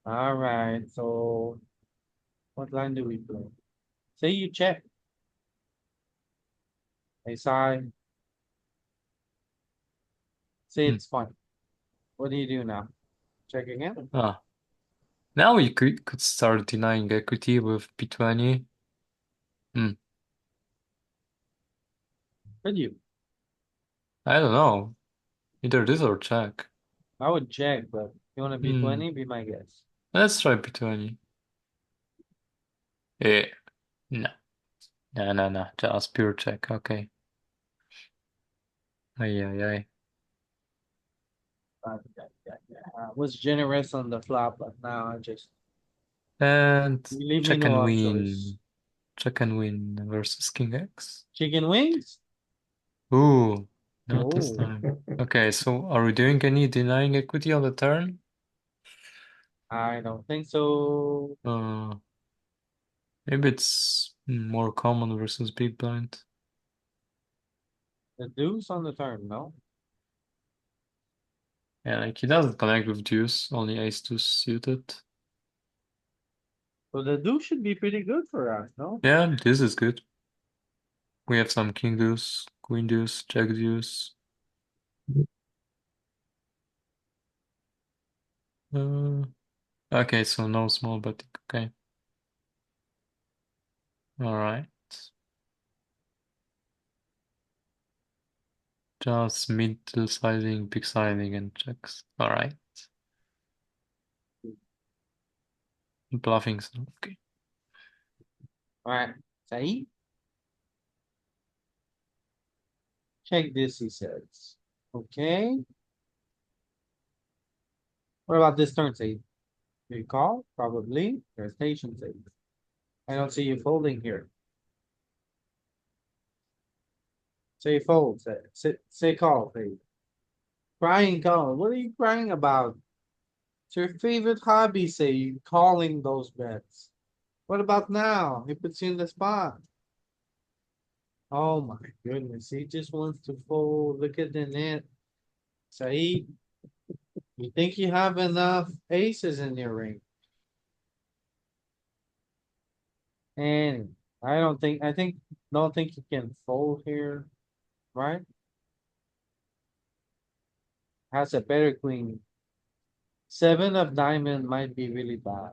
Alright, so what line do we play? Say you check. I side. Say Hmm. it's fine. What do you do now? Check again? Ah. Now we could start denying equity with B20. Hmm. Could you? I don't know. Either this or check. I would check, but you wanna be Hmm. 20? Be my guess. Let's try B20. Eh. No. No. Just pure check. Okay. Ay. I was generous on the flop, but now I just And you leave me check no and options. win. Check and win versus King X. Chicken wings? Ooh, not this Oh, time. Okay, so are we doing any denying equity on the turn? I don't think so. Uh, maybe it's more common versus big blind. The deuce on the turn, no? Yeah, like he doesn't connect with deuce, only ace two suited. So the deuce should be pretty good for us, no? Yeah, this is good. We have some king deuce, queen deuce, jack deuce. Uh, okay, so no small betting. Okay. All right. Just middle sizing, big sizing, and checks. All right. Bluffing. Okay. Alright, Saeed, check this, he says. Okay. What about this turn, Saeed? Do you call? Probably. There's station, Saeed. I don't see you folding here. Say fold, say call, Saeed. Crying call. What are you crying about? It's your favorite hobby, say calling those bets. What about now? He puts you in the spot. Oh my goodness, he just wants to fold. Look at the net. Saeed, you think you have enough aces in your ring? And don't think you can fold here, right? Has a better queen. Seven of diamond might be really bad.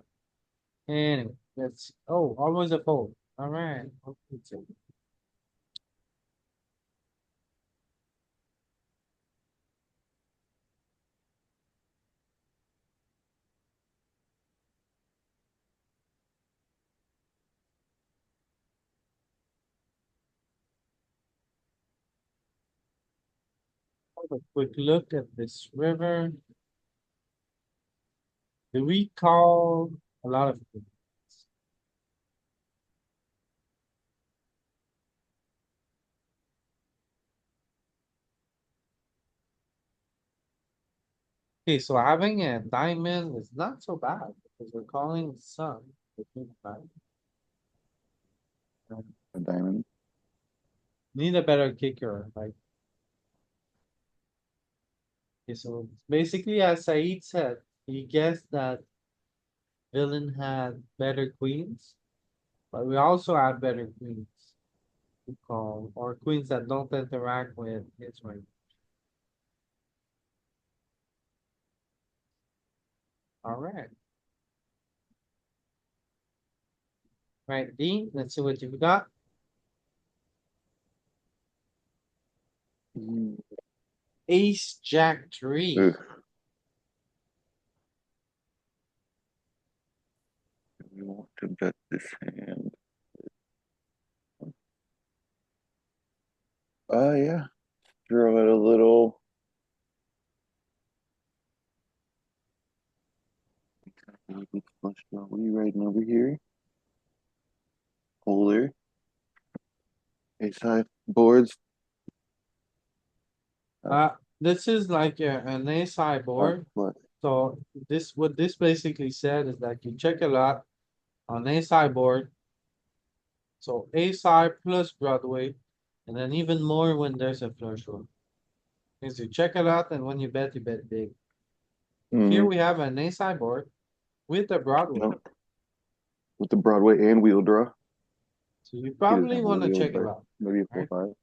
Anyway, almost a fold. Alright. Have a quick look at this river. Do we call a lot of things? Okay, so having a diamond is not so bad because we're calling some. A diamond. Need a better kicker, like. Okay, so basically, as Said said, he guessed that villain had better queens, but we also have better queens to call, or queens that don't interact with his ring. Alright. Right, D, let's see what you've got. Mm, Ace, Jack, three. ugh. We want to bet this hand. Oh yeah. Throw it a little. Flush draw. What are you writing over here? Polar. Ace high boards. Uh, this is like an ace high Five board. flush. So what this basically said is that you check a lot on a sideboard. So a side plus Broadway, and then even more when there's a flush draw. Is you check a lot, and when you bet big. Here Mhm. we have an a sideboard with a Broadway, Yep. With the Broadway and wheel draw. so you He doesn't probably have a wanna wheel, check a but lot, maybe a right? 4-5.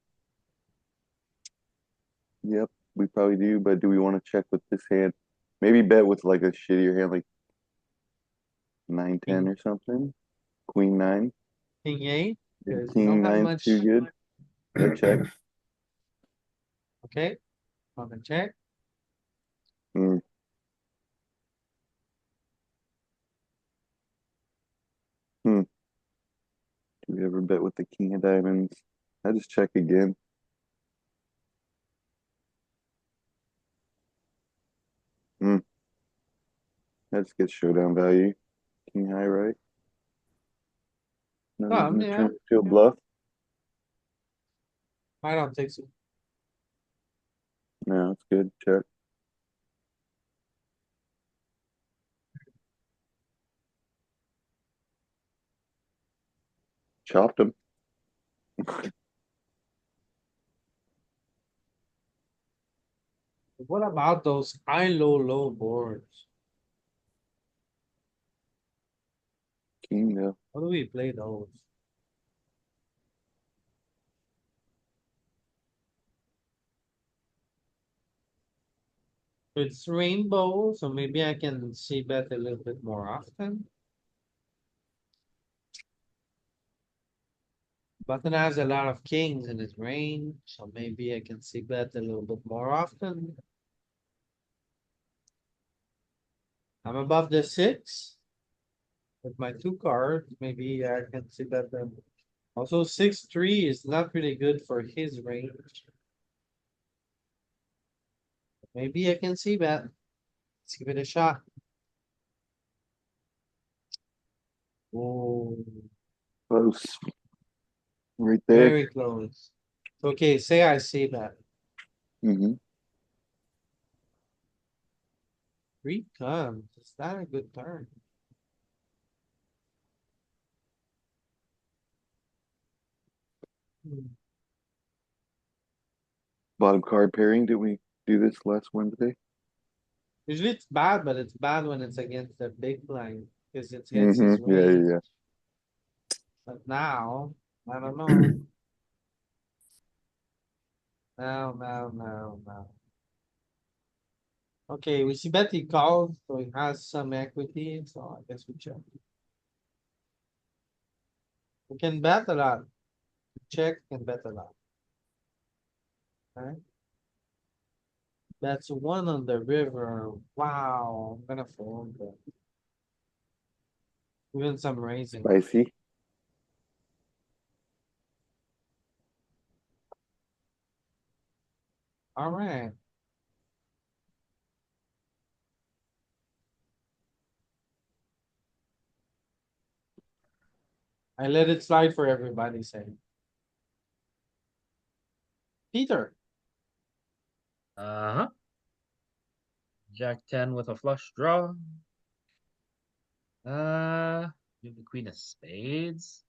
Yep, we probably do, but do we want to check with this hand? Maybe bet with like a shittier hand, like 9-10 King, or something. Queen 9. king eight, Maybe cause you don't King have 9's much, too good. Yeah, check. okay? On the check, Hmm. Hmm. Do we ever bet with the King of Diamonds? I just check again. Hmm. I just get showdown value. King high, right? No reason to yeah, turn to a bluff. I don't think so. No, it's good. Check. Chopped him. What about those high, low boards? King though. How do we play those? It's rainbow, so maybe I can see bet a little bit more often. Button has a lot of kings in his range, so maybe I can see bet a little bit more often. I'm above the 6 with my 2 cards. Maybe I can see bet them. Also, 6-3 is not really good for his range. Maybe I can see bet. Let's give it a shot. Oh, Close. Right there. very close. Okay, say I see bet. Mm-hmm. 3 comes. Is that a good turn? Hmm. Bottom card pairing. Did we do this last Wednesday? Usually it's bad, but it's bad when it's against the big blind because it hits his Mm-hmm. Yeah, range. yeah, yeah. But now, I don't know. Now. Okay, we see bet he called, so he has some equity, so I guess we check. We can bet a lot. Check and bet a lot. Right? That's one on the river. Wow, I'm gonna fold, but even some raising. Spicy. Alright, I let it slide for everybody saying. Peter, Uh-huh. Jack 10 with a flush draw. You have the Queen of Spades.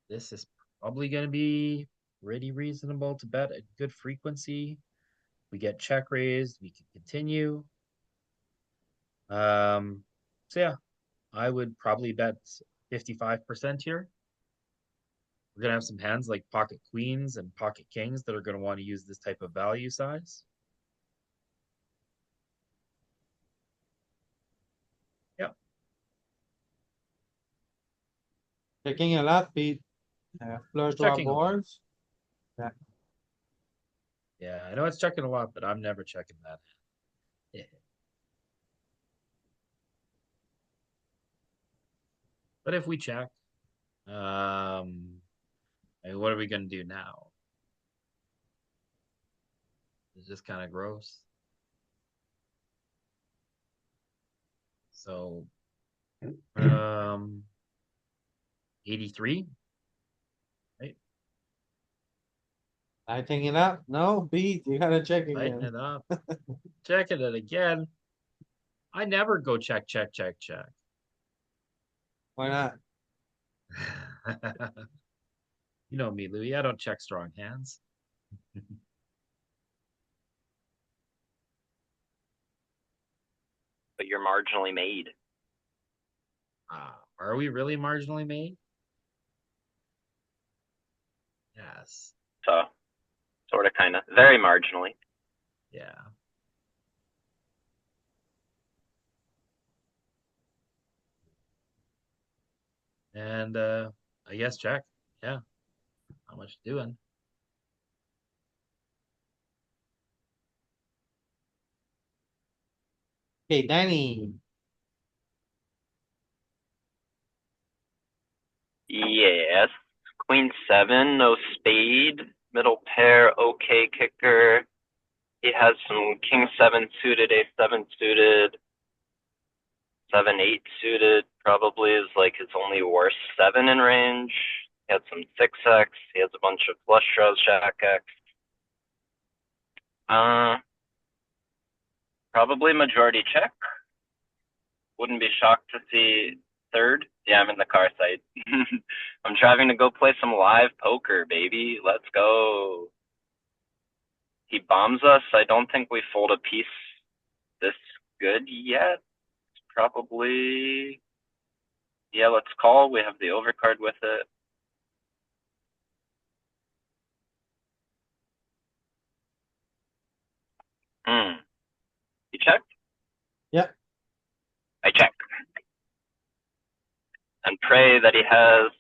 This is probably going to be pretty reasonable to bet at good frequency. We get check raised. We can continue. So yeah, I would probably bet 55% here. We're gonna have some hands like pocket queens and pocket kings that are gonna want to use this type of value size. Yeah, checking a lot, Pete. Flush draw checking a lot. boards. Yeah, Yeah, I know it's checking a lot, but I'm never checking that. Yeah. But if we check, I mean, what are we gonna do now? It's just kind of gross. So, um, 83, right? lighting it up. No, Pete, you gotta check Lighten again. it up. Checking it again. I never go check, check, check, check. Why not? You know me, Louis. I don't check strong hands. But you're marginally made. Are we really marginally made? Yes. So, sort of, kind of. Very marginally. Yeah. And I guess check. Yeah. How much doing? Okay, Danny. Yes. Queen 7, no spade. Middle pair, okay kicker. He has some King 7 suited, Ace 7 suited. 7-8 suited probably is like his only worst 7 in range. He had some 6x. He has a bunch of flush draws, Jack X. Probably majority check. Wouldn't be shocked to see third. Yeah, I'm in the car site. I'm driving to go play some live poker, baby. Let's go. He bombs us. I don't think we fold a piece this good yet. Probably. Yeah, let's call. We have the overcard with it. You check? Yep. I check. And pray that he has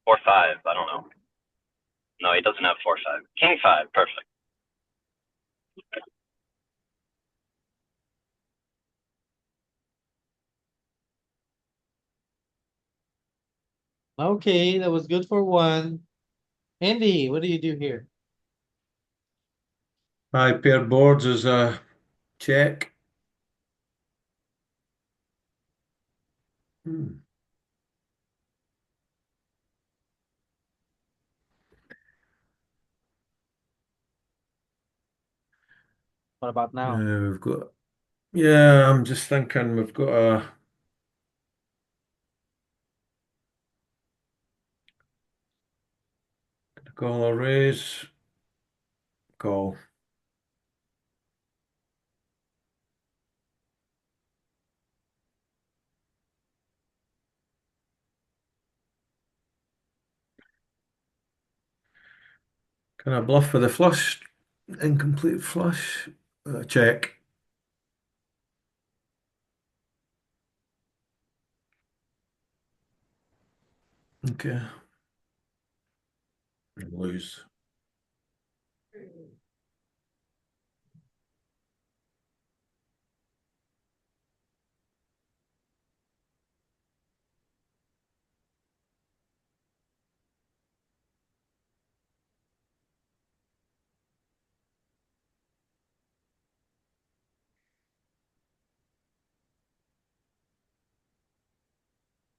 4-5. I don't know. No, he doesn't have 4-5. King 5. Perfect. Okay, that was good for one. Andy, what do you do here? High paired boards is a check. Hmm. What about now? We've got, yeah, I'm just thinking we've got a call or raise. Call. Can I bluff for the flush? Incomplete flush. Check. Okay. Lose.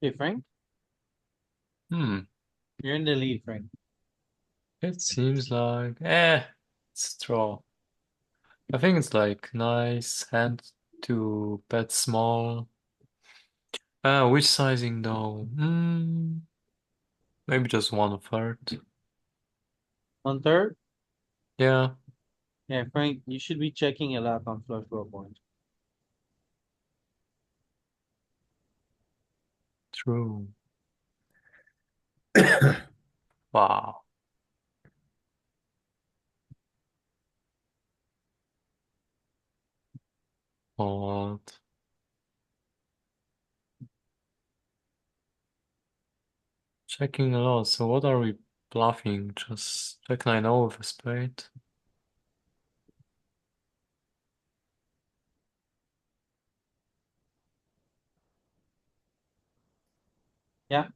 Okay, Frank, Hmm. you're in the lead, Frank. It seems like it's a draw. I think it's like nice hand to bet small. Which sizing though? Maybe just 1/3. On third? Yeah, Yeah, Frank, you should be checking a lot on flush draw points. true. Wow. What? Checking a lot. So what are we bluffing? Just check 9-0 with a spade. Yeah.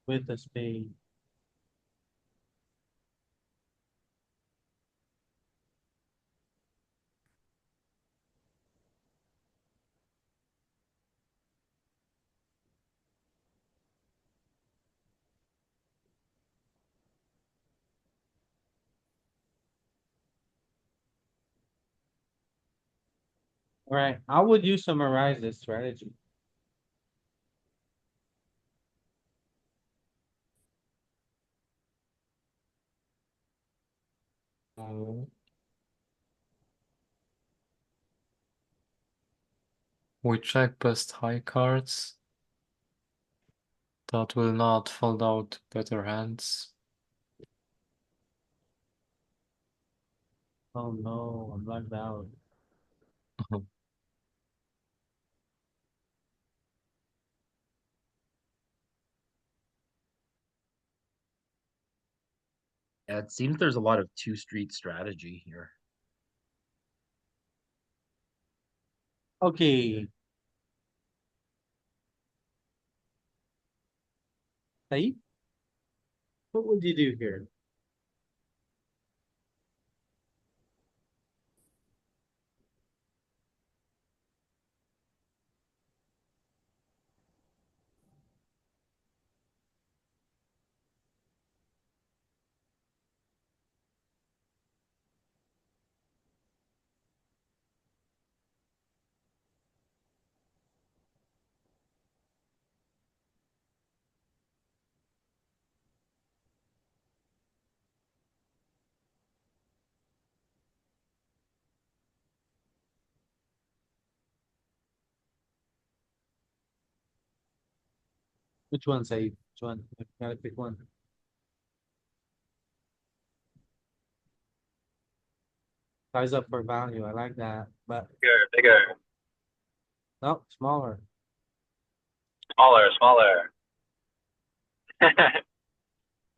With the spade. Alright, how would you summarize this strategy? Uh, We check best high cards. That will not fold out better hands. Oh no, I'm locked out. Yeah, it seems there's a lot of two street strategy here. Okay. Hey, what would you do here? Which one, say? Which one? I gotta pick one. Size up for value, I like that, but Bigger, no, smaller. smaller.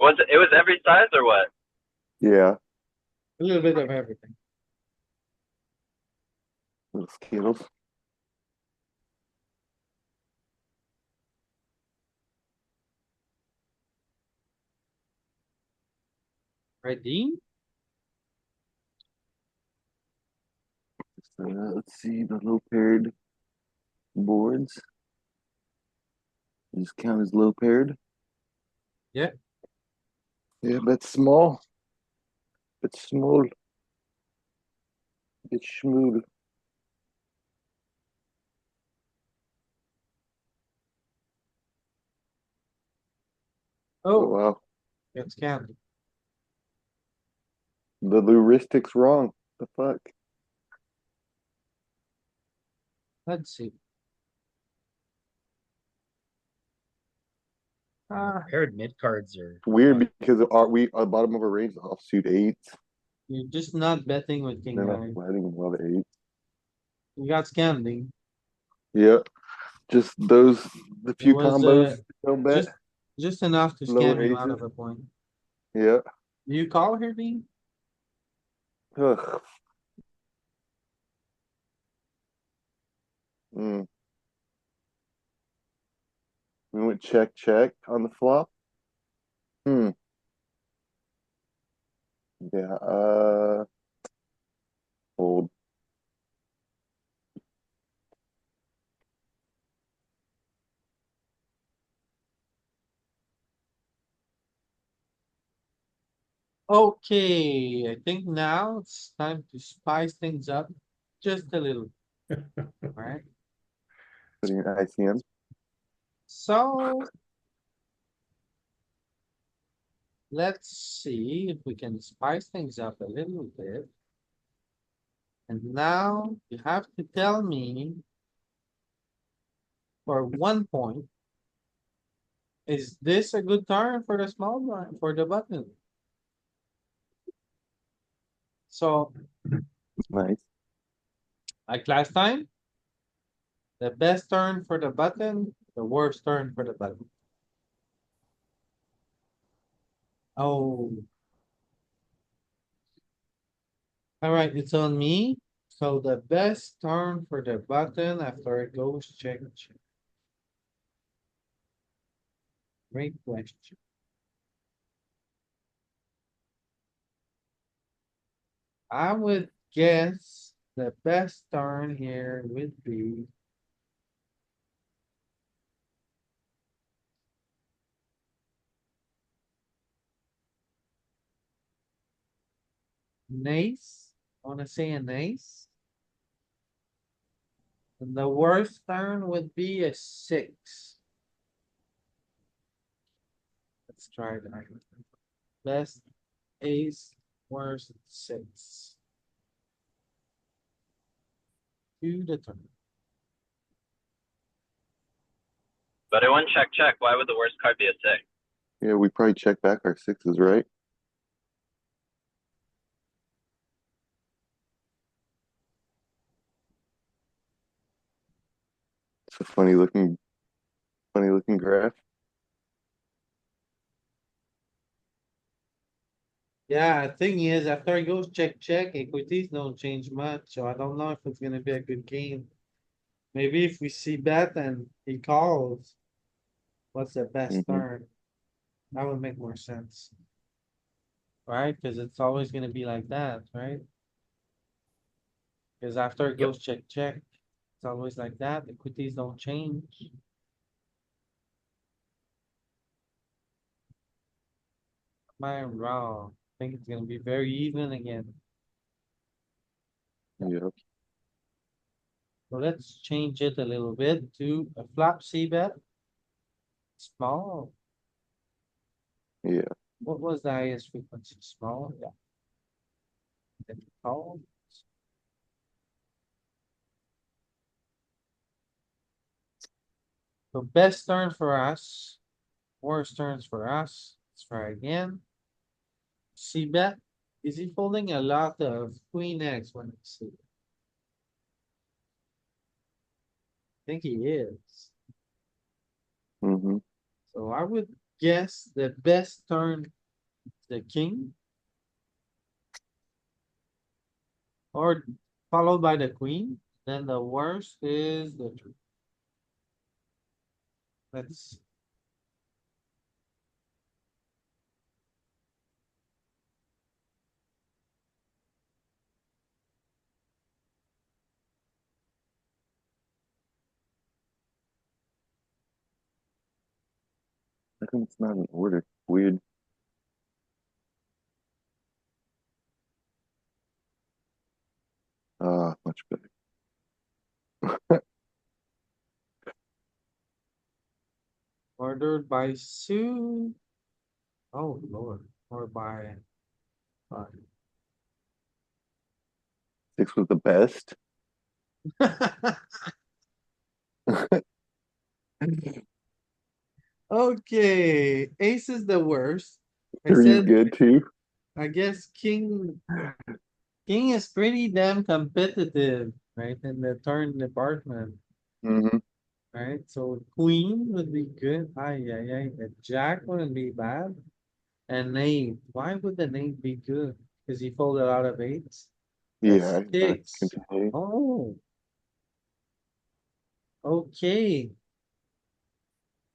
It was every size or what? Yeah, A little bit of everything. little Skittles. Right, Dean? Let's see the low paired boards. Just count as low paired. Yeah. Yeah, but small. But small. It's smooth. Oh Oh, wow. get scammed. The heuristics wrong. The fuck? Let's see. Ah, Paired mid cards are It's weird because our bottom of our range is offsuit eights. you're just not betting with king They're not nine. flatting a lot of eights. You got scammed, Dean. Yeah. Just those the It few was combos don't bet. just enough to Lower scam you out aces. of a point. Yeah. Do you call here, Dean? Ugh. Mm. We went check on the flop. Hmm. Yeah. Fold. Okay, I think now it's time to spice things up just a little, alright? Putting an ICM. So let's see if we can spice things up a little bit. And now you have to tell me for 1 point, is this a good turn for the small blind, for the button? So Nice. like last time, the best turn for the button, the worst turn for the button. Oh. Alright, it's on me. So the best turn for the button after it goes check, check. Great question. I would guess the best turn here would be an ace. I wanna say an ace. And the worst turn would be a 6. Let's try that. Best ace, worst 6. To the turn. But it wouldn't check. Why would the worst card be a 6? Yeah, we probably check back our sixes, right? It's a funny looking graph. Yeah, thing is, after it goes check, equities don't change much, so I don't know if it's gonna be a good game. Maybe if we see bet and he calls, what's the best Hmm. turn? That would make more sense. Right? Cause it's always gonna be like that, right? Cause after it Yep. goes check, it's always like that. Equities don't change. Am I wrong? I think it's gonna be very even again. Yeah. So let's change it a little bit to a flop C bet. Small. Yeah. What was the highest frequency? Small, yeah. Then call. So best turn for us, worst turns for us. Let's try again. C bet. Is he folding a lot of queen X when it's? I think he is. Hmm. So I would guess the best turn is the king. Or followed by the queen. Then the worst is the three. Let's I think it's not in order. Weird. Much better. ordered by Sue. Oh Lord, or by. Six was the best. Okay, ace is the worst. I Three's said, good too. I guess king is pretty damn competitive, right? In the turn department, Hmm. right? So queen would be good. Ay. A jack wouldn't be bad. And knave, why would the knave be good? Cause he folded out of eights. Yeah, That's I can six. say. Oh, okay.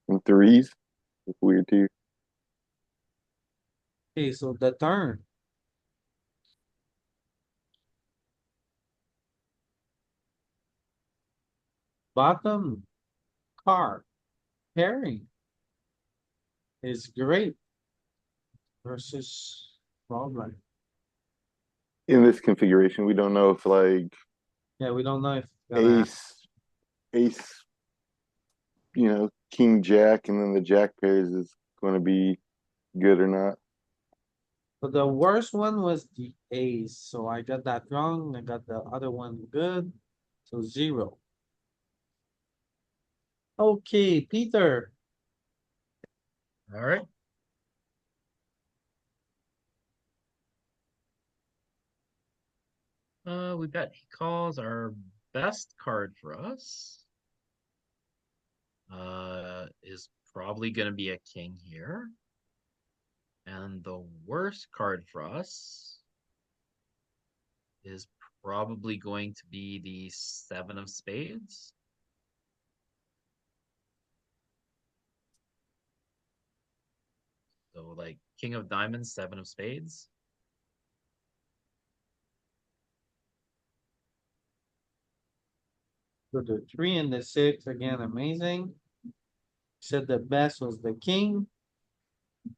And threes. It's weird too. Okay, so the turn. Bottom card pairing is great versus problem. In this configuration, we don't know if like Yeah, we don't know if it's gonna, ace, ace, king jack, and then the jack pairs is going to be good or not. but the worst one was the ace, so I got that wrong. I got the other one good. So 0. Okay, Peter, All right. We bet he calls our best card for us. Is probably going to be a king here. And the worst card for us is probably going to be the 7 of spades. So like king of diamonds, 7 of spades. so the 3 and the 6 again, amazing. Said the best was the king.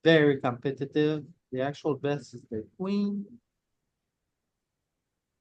Very competitive. The actual best is the queen.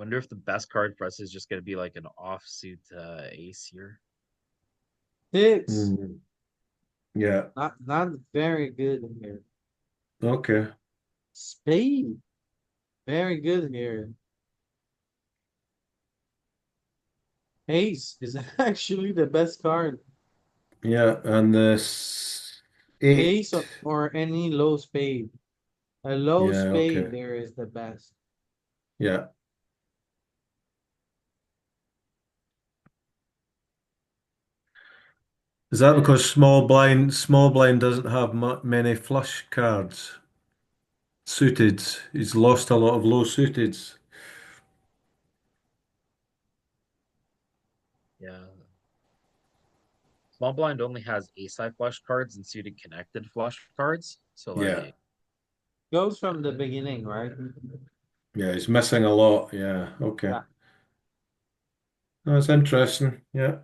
Wonder if the best card for us is just gonna be like an offsuit ace here. Six, Mm, yeah. not very good in here. Okay. Spade, very good here. Ace is actually the best card. Yeah, and this Ace eight. or any low spade. A low Yeah, spade okay. there is the best. Yeah. Is that because small blind doesn't have many flush cards? Suited. He's lost a lot of low suiteds. Yeah. Small blind only has ace high flush cards and suited connected flush cards. So Yeah. like Goes from the beginning, right? Yeah, he's missing a lot. Yeah, okay. Yeah. That's interesting. Yeah.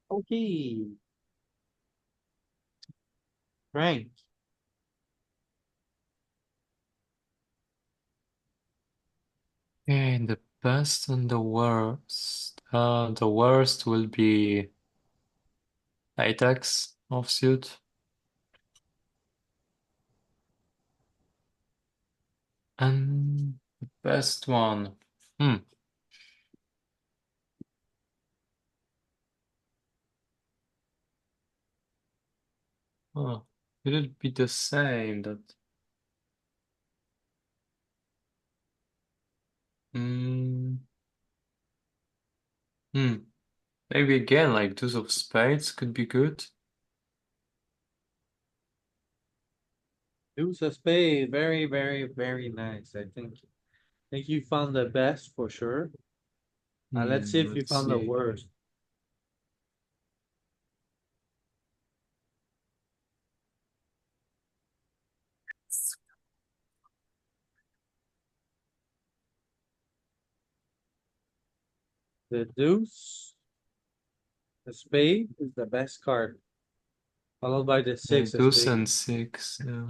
Okay. Frank. Okay, the best and the worst. The worst will be 8x offsuit. And the best one. Hmm. Oh, will it be the same that hmm. Hmm. Maybe again like deuce of spades could be good. Deuce of spade. Very, very, very nice. I think you found the best for sure. Let's see if you Let's found the see. worst. The deuce, the spade is the best card, followed by the Yeah, six of deuce spade. and six, yeah.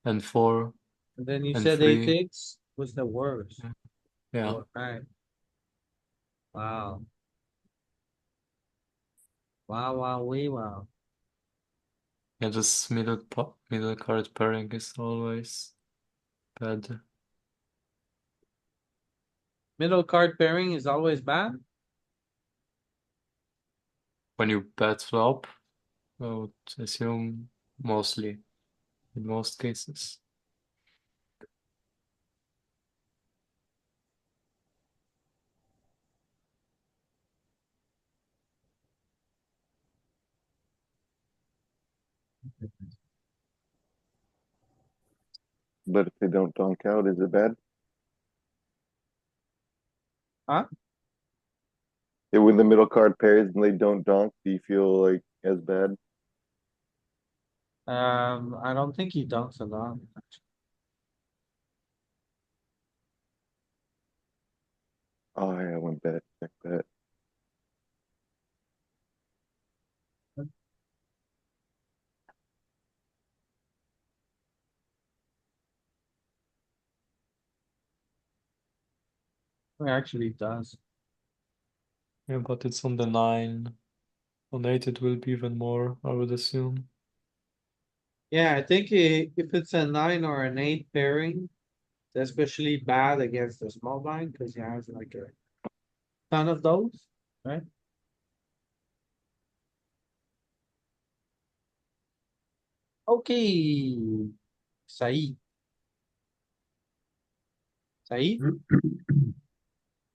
And four And then you and said eight three. X was the worst. Yeah. All right. Wow. Wow, wow, wow. Yeah, this middle card pairing is always bad. Middle card pairing is always bad. When you bet flop, I would assume mostly, in most cases. But if they don't donk out, is it bad? Huh? If when the middle card pairs and they don't donk, do you feel like as bad? I don't think he dunks a lot. Oh yeah, I went bet. Check that. He actually does. Yeah, but it's on the 9. On 8 it will be even more, I would assume. Yeah, I think if it's a 9 or an 8 pairing, it's especially bad against the small blind because he has like a ton of those, right? Okay. Saeed. Saeed,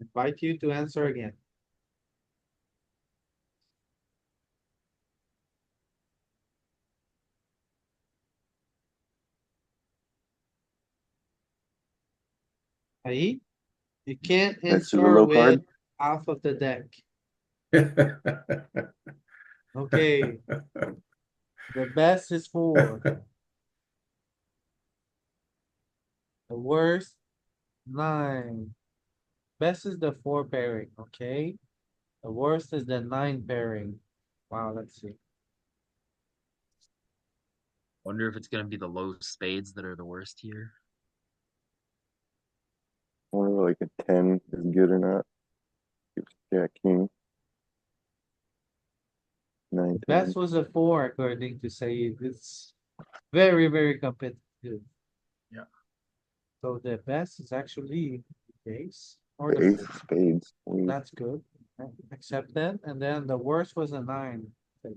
invite you to answer again. Saeed, you can't This is a answer low with card. half of the deck. Okay, the best is 4. The worst, 9. Best is the 4 pairing, okay? The worst is the 9 pairing. Wow, let's see. wonder if it's gonna be the low spades that are the worst here. wonder like a 10 is good or not. Jack King. 9, 10. Best was a 4 according to Said. It's very, very competitive. Yeah. So the best is actually the ace or The the ace four. of spades. That's good. Accept that. And then the worst was a 9. A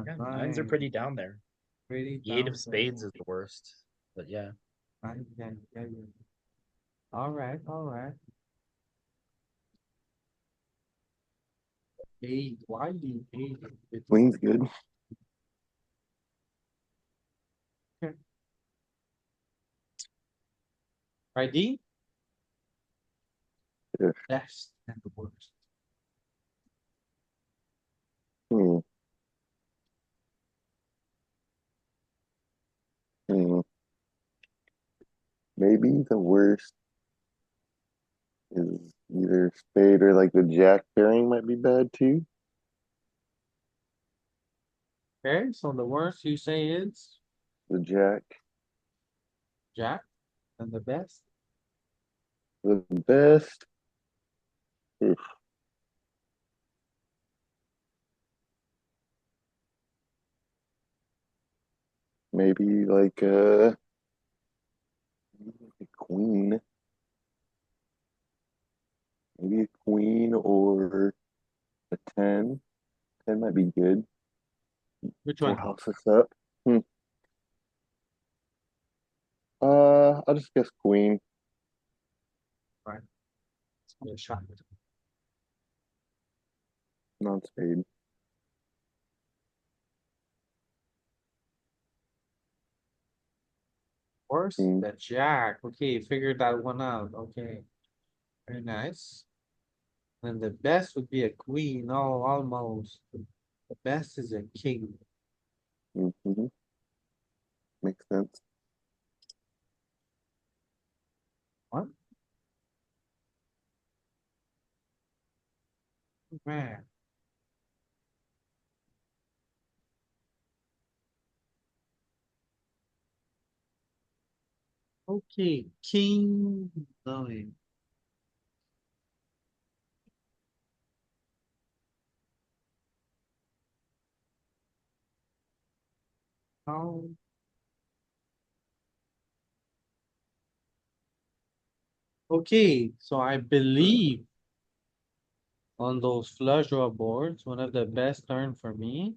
Yeah, nines are 9, pretty down there. pretty The eight down of spades is the worst. But yeah. there. Yeah. All right, all right. 8. Why the 8? Queen's good. ID? Yeah. Best and the worst. Hmm. Hmm. Maybe the worst is either spade or like the jack pairing might be bad too. Okay, so the worst you say is The jack. Jack, and the best. The best. Oof. Maybe like a queen. Maybe a queen or a 10. 10 might be good. Which Full one? house this up. Hmm. I'll just guess queen. Right. Give it a shot. Non-spade. Worst, Queen. the Jack. Okay, figured that one out. Okay, very nice. And the best would be a queen. Oh, almost. The best is a king. Mm-hmm. Makes sense. What? Man. Okay, king nine. Oh. Okay, so I believe on those flush draw boards, one of the best turn for me.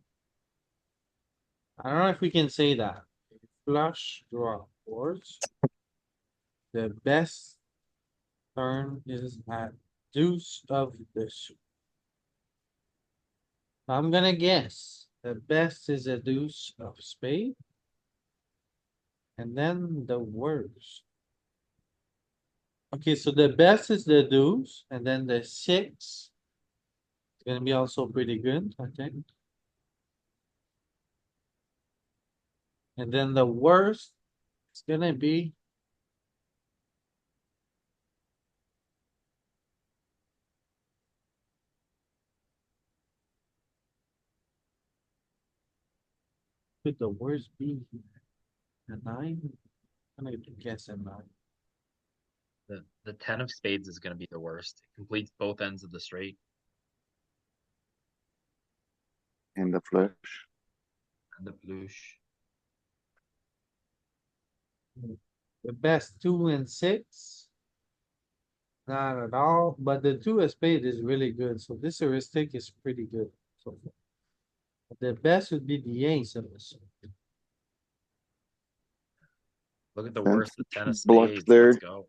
I don't know if we can say that. Flush draw boards. The best turn is at deuce of the suit. I'm gonna guess the best is a deuce of spade. And then the worst. Okay, so the best is the deuce, and then the 6 is gonna be also pretty good, I think. And then the worst is gonna be could the worst be here? A 9? I'm gonna guess a 9. The 10 of spades is going to be the worst. It completes both ends of the straight. And the flush. And the blush. The best 2 and 6. Not at all, but the 2 of spade is really good, so this heuristic is pretty good so far. The best would be the ace of the suit. Look at the And worst, the 10 of bluff spades. there. Let's go.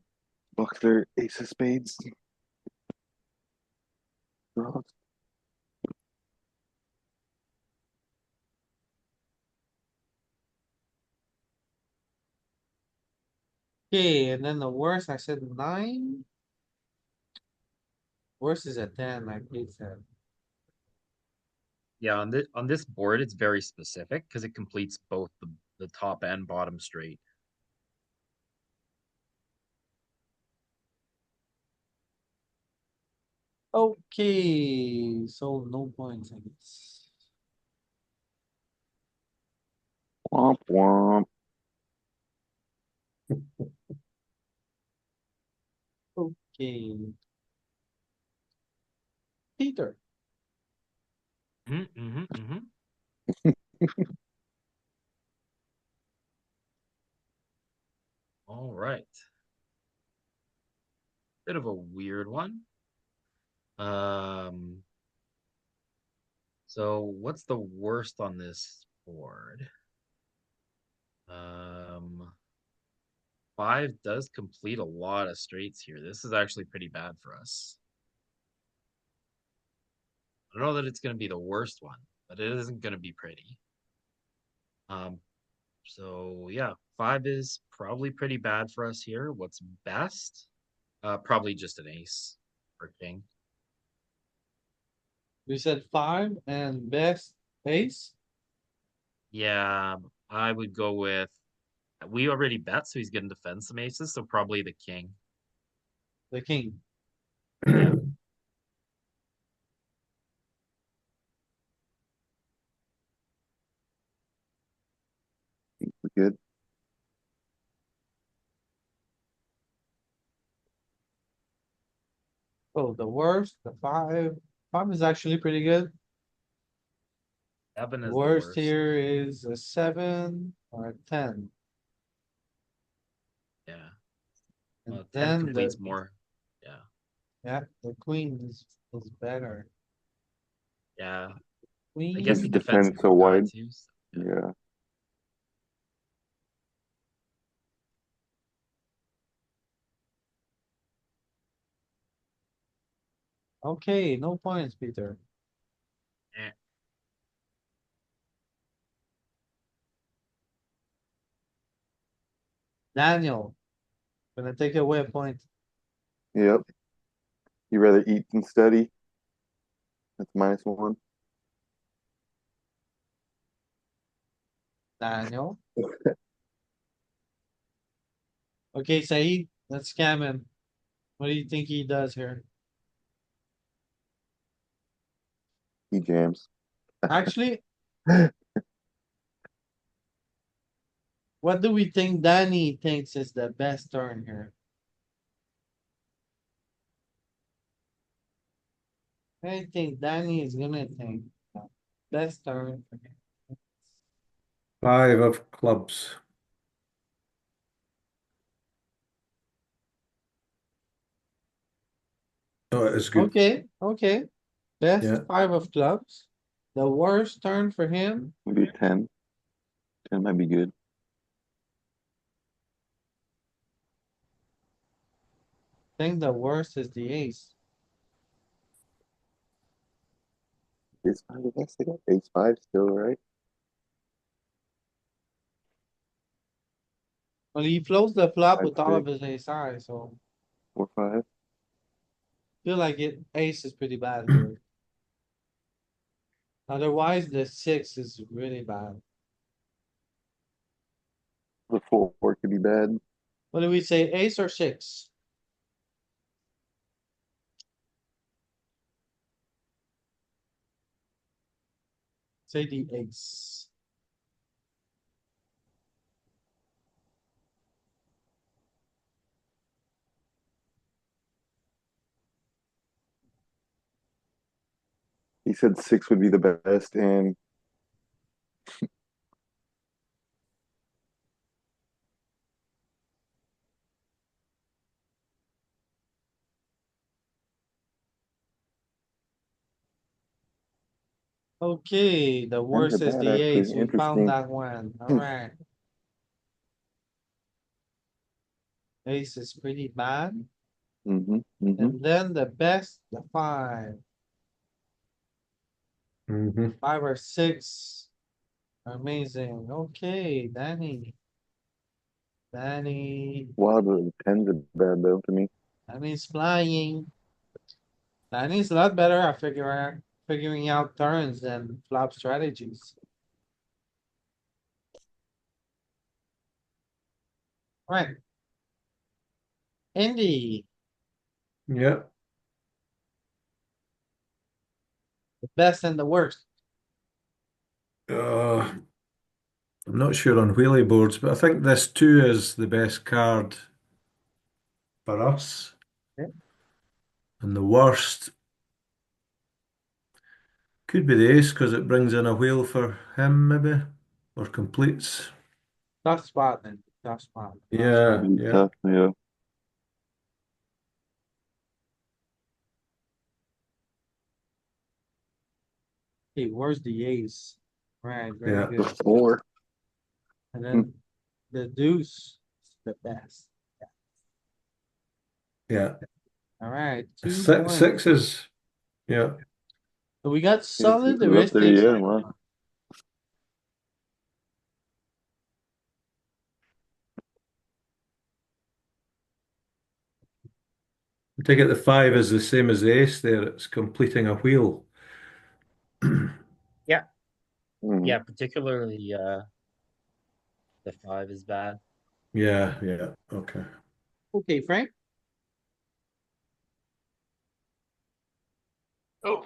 Buck their ace of spades. Draws. Okay, and then the worst, I said 9. Worst is a 10, like he said. Yeah, on this board, it's very specific because it completes both the top and bottom straight. Okay, so no points, I guess. Womp womp. Okay. Peter, All right. Bit of a weird one. Um, so what's the worst on this board? Um, 5 does complete a lot of straights here. This is actually pretty bad for us. I don't know that it's going to be the worst one, but it isn't going to be pretty. So yeah, 5 is probably pretty bad for us here. What's best? Probably just an ace or king. we said 5 and best ace. Yeah, I would go with. We already bet, so he's going to defend some aces, so probably the king. The king. Yeah. We're good. Oh, the worst, the 5. 5 is actually pretty good. 7 The is the worst worst. here is a 7 or a 10. Yeah. And Well, 10 then completes more. Yeah. yeah, the queen is better. Yeah. I Queen. guess he Just defends defend the so blue guy wide. too. So, yeah. Yeah. Okay, no points, Peter. Eh. Daniel, gonna take away a point. Yep. You rather eat than study? That's -1. Daniel. Okay, Saeed, let's scam him. What do you think he does here? He jams. Actually, what do we think Danny thinks is the best turn here? I think Danny is gonna think best turn. For him. 5 of clubs. Oh, it is good. Okay, okay. Best Yeah. 5 of clubs. The worst turn for him. Maybe 10. 10 might be good. I think the worst is the ace. Ace 5, I guess they got Ace 5 still, right? Well, he floats the flop 5, with all of 6, his ace high, so 4, 5. feel like ace is pretty bad here. Otherwise, the 6 is really bad. The 4 could be bad. What do we say, ace or 6? Say the ace. He said 6 would be the best, and Okay, the 10s are worst is bad, the actually. ace. We found Interesting. that one. Alright. Ace is pretty bad. Mm-hmm. Mm-hmm. And then the best, the 5. Mm-hmm. 5 or 6. Amazing. Okay, Danny. Danny. Wow, the 10s are bad, though, to me. Danny's flying. Danny's a lot better at figuring out turns than flop strategies. Right. Indy, Yeah. the best and the worst. I'm not sure on wheelie boards, but I think this 2 is the best card for us. Yeah. And the worst could be the ace because it brings in a wheel for him, maybe, or completes. Tough spot then, tough spot. Yeah, Maybe yeah, tough, yeah. Okay, where's the ace? Right, very yeah. The good. 4. And then the deuce is the best. Yeah. Alright, 2 Six, points. six is, yeah. So we got solid We're up there, heuristics. yeah, wow. I take it the 5 is the same as the ace there. It's completing a wheel. Yeah, Mhm. yeah. Particularly, the 5 is bad. Yeah, yeah. Okay. Okay, Frank, Oh.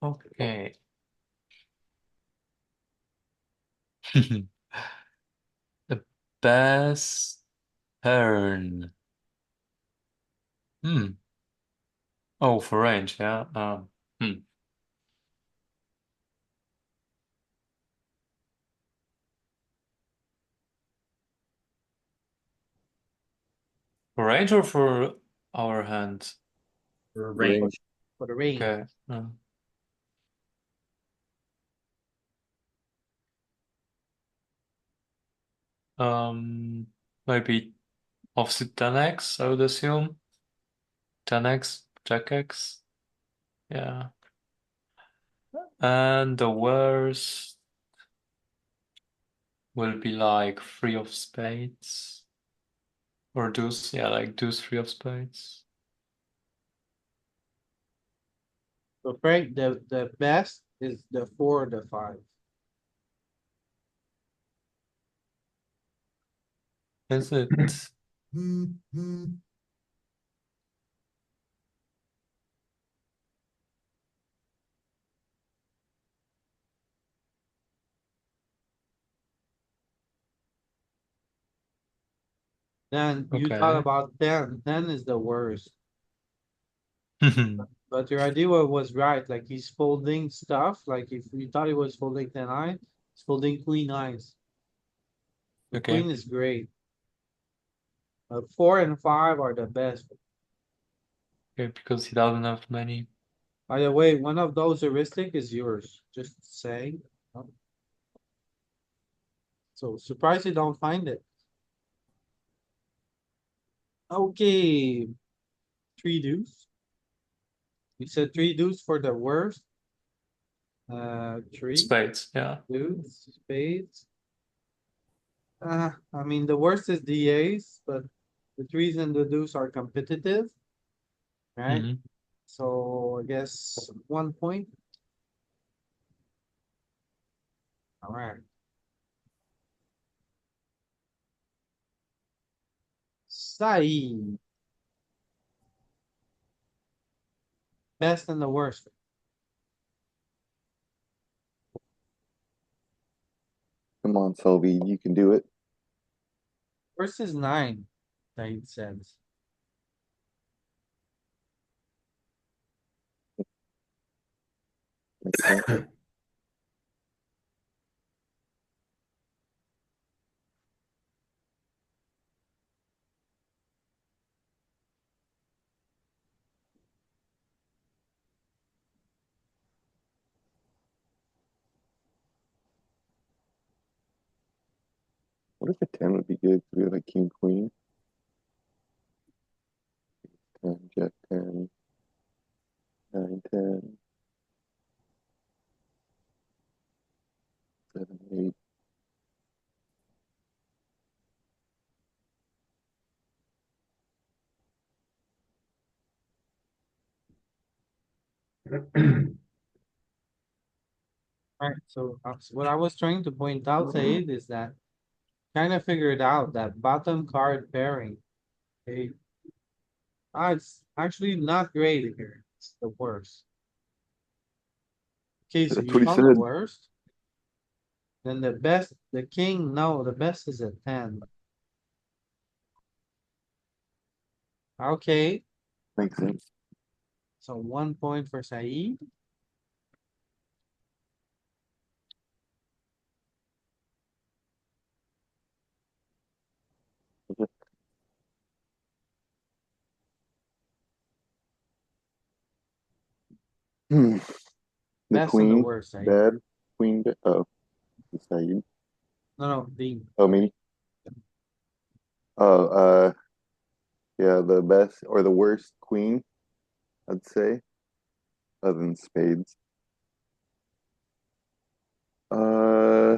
Okay. The best turn. Hmm. Oh, for range, yeah. Hmm. For range or for our hand? For Range. range. for the range. Okay. Maybe offsuit 10x, I would assume. 10x, jack x. Yeah. And the worst will be like 3 of spades. Or deuce, yeah, like deuce 3 of spades. So Frank, the best is the 4 or the 5. Is it? Then you thought Okay. about 10. 10 is the worst. But your idea was right, like he's folding stuff, like if you thought he was folding 10 eye, he's folding queen eyes. The Okay. queen is great. 4 and 5 are the best. Okay, because he doesn't have many. By the way, one of those heuristic is yours, just saying. So surprised you don't find it. Okay, 3 deuce. You said 3 deuce for the worst. 3 Spades, yeah. deuce, spades. I mean, the worst is the ace, but the threes and the deuce are competitive, right? Mhm. So I guess 1 point. Alright. Sai. Best and the worst. Come on, Selby, you can do it. Worst is 9, 9 cents. Makes sense. What if a 10 would be good? We have like king, queen. 10, jack 10, 9, 10, 7, 8. Alright, so what I was trying to point out, Zaid, is that kind of figured out that bottom card pairing. Okay. It's actually not great here. It's the worst. Okay, so That's you what he found the said. worst. Then the best, the king, no, the best is a 10. Okay, Makes sense. So 1 point for Saeed. Hmm. The Best and the queen, worst, Saeed. bad. Queen, oh, it's not you. No, Dean. Oh, me. Oh, yeah, the best or the worst queen, I'd say, other than spades. Uh,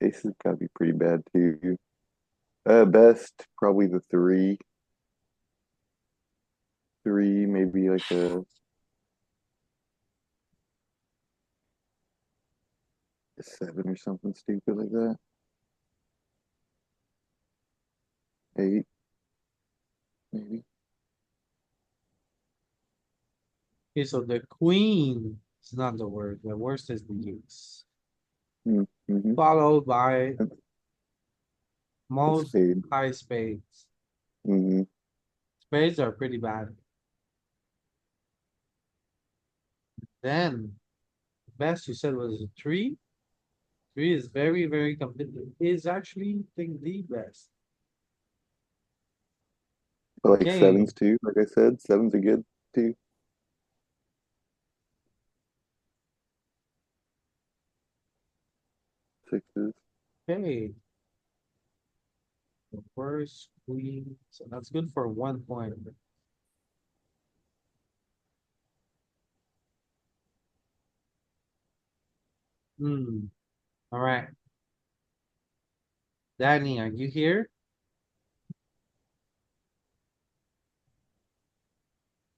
ace has gotta be pretty bad too. Best, probably the three. Three, maybe like a seven or something stupid like that. Eight, maybe. Okay, so the queen is not the worst. The worst is the ace. Mm-hmm. Followed by A most spade. high spades. Mm-hmm. Spades are pretty bad. Then, best you said was a three. Three is very, very competitive. Is actually, I think, the best. But like Okay, sevens too, like I said, sevens are good too. Sixes. okay. The first queen, so that's good for 1 point. Alright. Danny, are you here?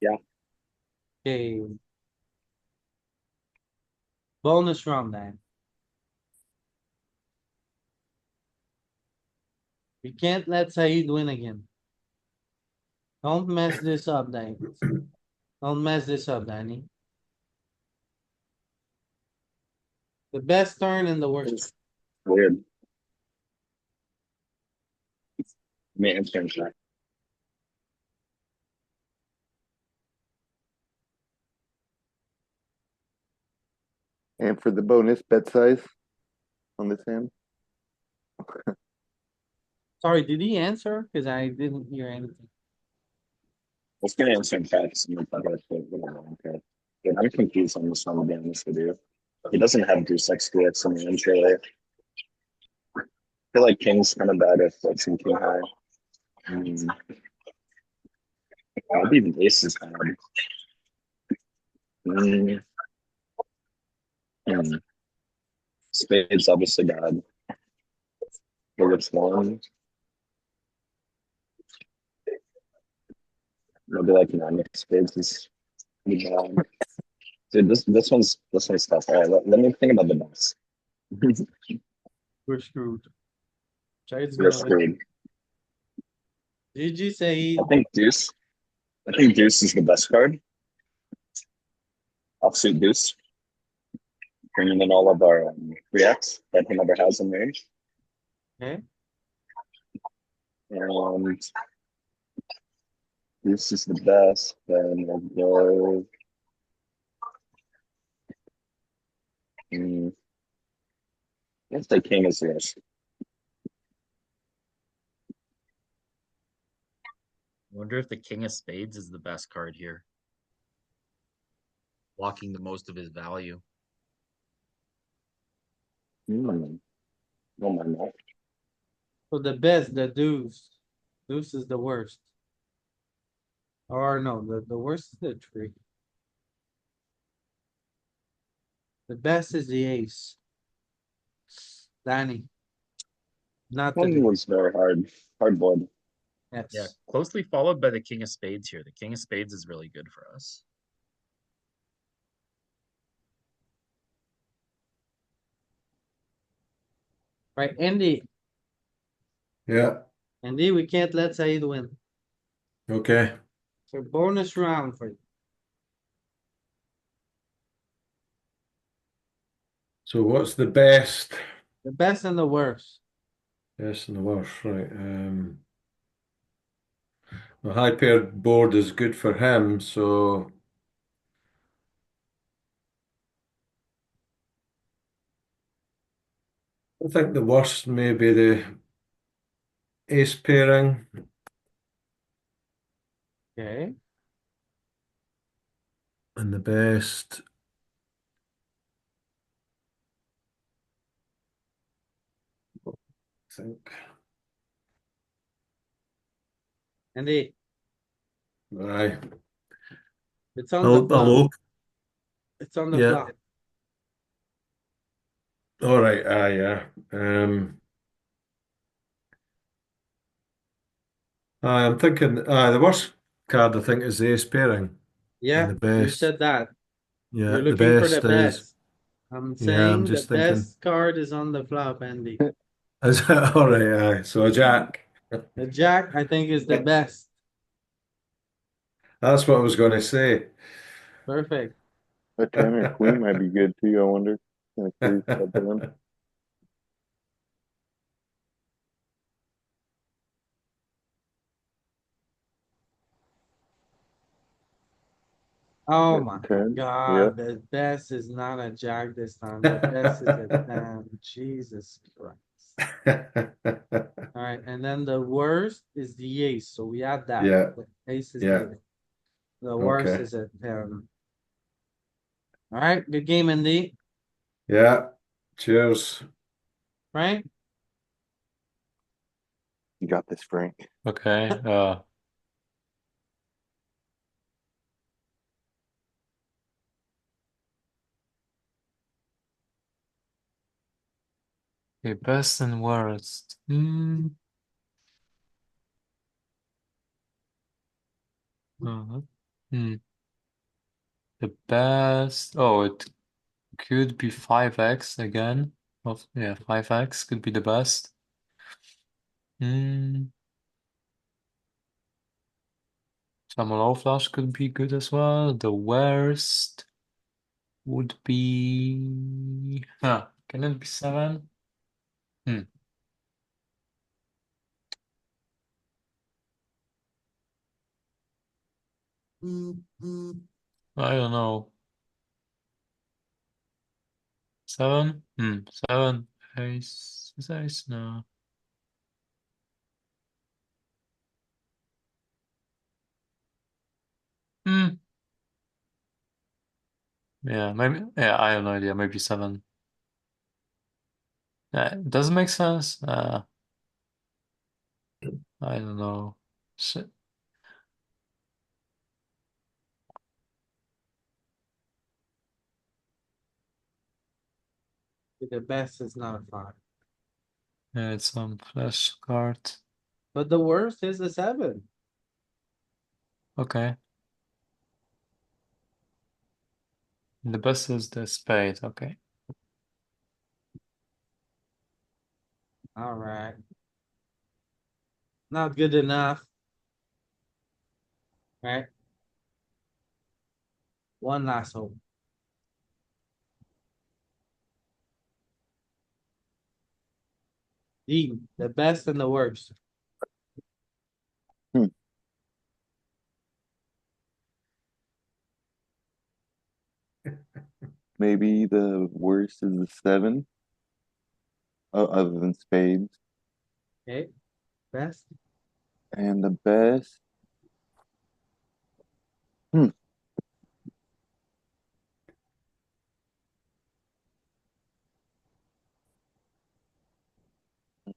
Yeah. Okay. Bonus round then. We can't let Saeed win again. Don't mess this up, Danny. Don't mess this up, Danny. The best turn and the worst. It's weird. Maintenance turn check. And for the bonus bet size on this hand. Sorry, did he answer? Cause I didn't hear anything. Let's get answering facts and look better. Okay. Yeah, I'm confused on this one, to be honest with you. He doesn't have deuce X dx in the intro. I feel like king's kind of bad if it's in king high. Maybe even ace is bad. Mm, hmm. Spades obviously bad. But which one? Maybe like nine of spades is pretty bad. Dude, this one's tough. All right, let me think about the best. We're screwed. Saeed's We're gonna win. screwed. GG Saeed. I think deuce. I think deuce is the best card. Offsuit deuce. Bringing in all of our reacts that he never has in range. Okay, And deuce is the best. Then we'll go. Mm, let's say king is yours. I wonder if the king of spades is the best card here. Blocking the most of his value. Don't mind that. so the best, the deuce. Deuce is the worst. Or no, the worst is the three. The best is the ace. Danny. Not the One deuce. was very hard. Hard board. Yeah, Yes. closely followed by the king of spades here. The king of spades is really good for us. Right, Andy. Yeah. Andy, we can't let Saeed win. Okay. So bonus round for you. So what's the best? The best and the worst. Best and the worst, right? A high paired board is good for him, so I think the worst may be the ace pairing. Okay. And the best, I think. Andy, Aye. it's on the flop. I'll It's on the yeah. flop. All right. Aye, yeah. I'm thinking. The worst card I think is the ace pairing, and Yeah, the you best. said that. Yeah, You're the looking for the best is. best. I'm Yeah, I'm saying the just thinking. best card is on the flop, Andy. Is it all right? Aye. So a jack. The jack, I think, is the best. That's what I was going to say. Perfect. A 10 or queen might be good too, I wonder. Kind of curious about that one. Oh Yeah, my 10. Yeah. God, the best is not a jack this time. The best is a 10. Jesus Christ. All right, and then the worst is the ace. So we have that. Yeah, The ace is yeah. good. The worst Okay. is a 10. All right, good game, Andy. Yeah. Cheers. Right? You got this, Frank. Okay. Okay, best and worst. Uh, hmm. The best. Oh, it could be 5x again. Yeah, 5x could be the best. Hmm. Some low flush could be good as well. The worst would be. Can it be 7? Hmm. I don't know. 7? 7. Ace. Is ace? No. Hmm. Yeah, maybe. Yeah, I have no idea. Maybe 7. Yeah, it doesn't make sense. I don't know. Shit. The best is not a 5. Yeah, it's some flash card. But the worst is a 7. Okay. The best is the spade. Okay. All right. Not good enough. Right? One last hope. Dean, the best and the worst. Hmm. Maybe the worst is the 7, other than spades. Okay, best. And the best. Hmm.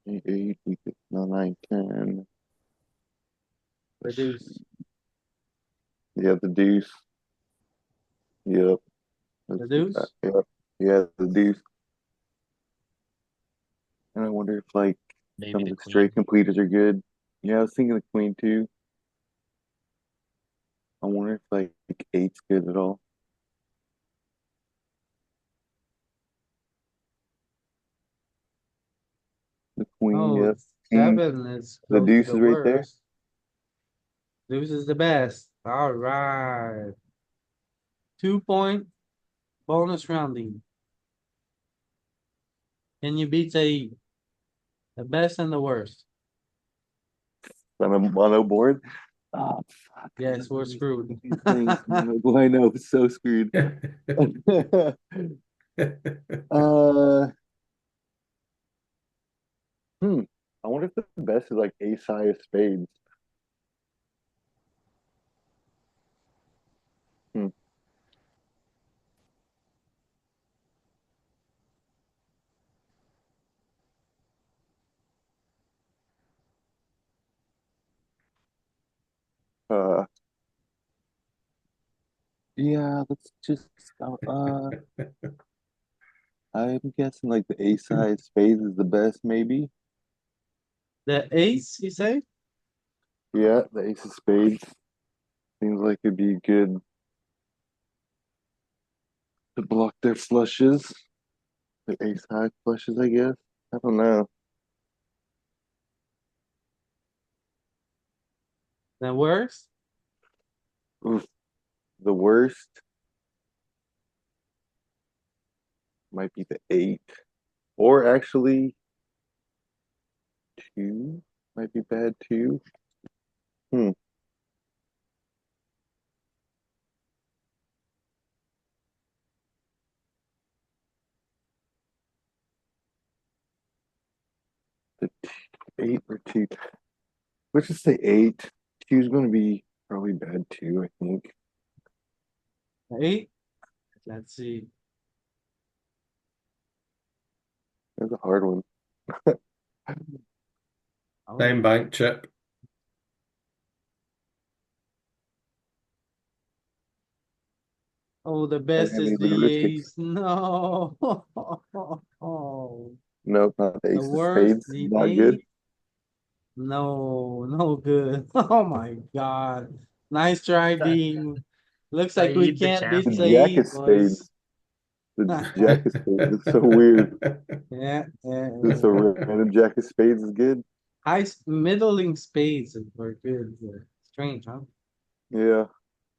8, 9, 10. The deuce. Yeah, the deuce. Yep. The Let's get that. deuce. Yep. Yeah, the deuce. And I wonder if like Maybe some of the the queen. straight completers are good. Yeah, I was thinking the queen too. I wonder if like eight's good at all. The queen, Oh, yep. King. 7 is The close to deuce the is right there. worst. Deuce is the best. All right. 2 point bonus rounding. Can you beat the best and the worst? On a mono board. Oh, fuck. Yes, we're screwed. Things, well, I know, so screwed. uh, I wonder if the best is like ace high of spades. Hmm. Uh, yeah, let's just I'm guessing like the ace high of spades is the best, maybe. The ace, you say? Yeah, the ace of spades seems like it'd be good to block their flushes. The ace high flushes, I guess. I don't know. The worst? Oof, the worst might be the eight, or actually two might be bad too. Hmm. The eight or two. Let's just say eight. Two's going to be probably bad too, I think. Eight? Let's see. That's a hard one. Oh, Time bank chip. oh, the I best haven't is even the risked it. ace. No. Nope, not the The ace of worst, spades. the Not good. eight. No, no good. Oh my god. Nice try, Dean. Looks like we Saeed the can't beat The champion. jack of Saeed, spades. boys. The jack of spades is so weird. Yeah, It's a random jack of spades is good. middling spades were good. Strange, huh? Yeah,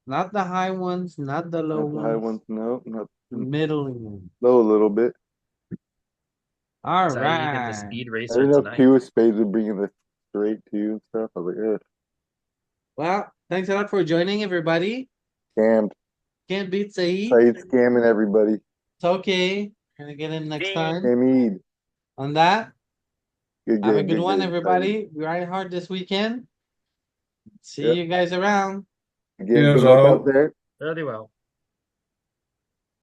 Not the high ones, not the low not the high ones, ones. No, not middling ones. low a little bit. All Saeed and the right. speed I racer didn't know tonight. two of spades would bring in the straight two and stuff. I was like, ugh, Well, thanks a lot for joining, everybody. scammed. Can't beat Saeed. Saeed scamming everybody. It's okay. Gonna get him next time. Hamid. On that, Good have a game, good good one, game, Saeed. everybody. Ride hard this weekend. See Yep. you guys around. Again, Cheers good luck out out. there. Very well.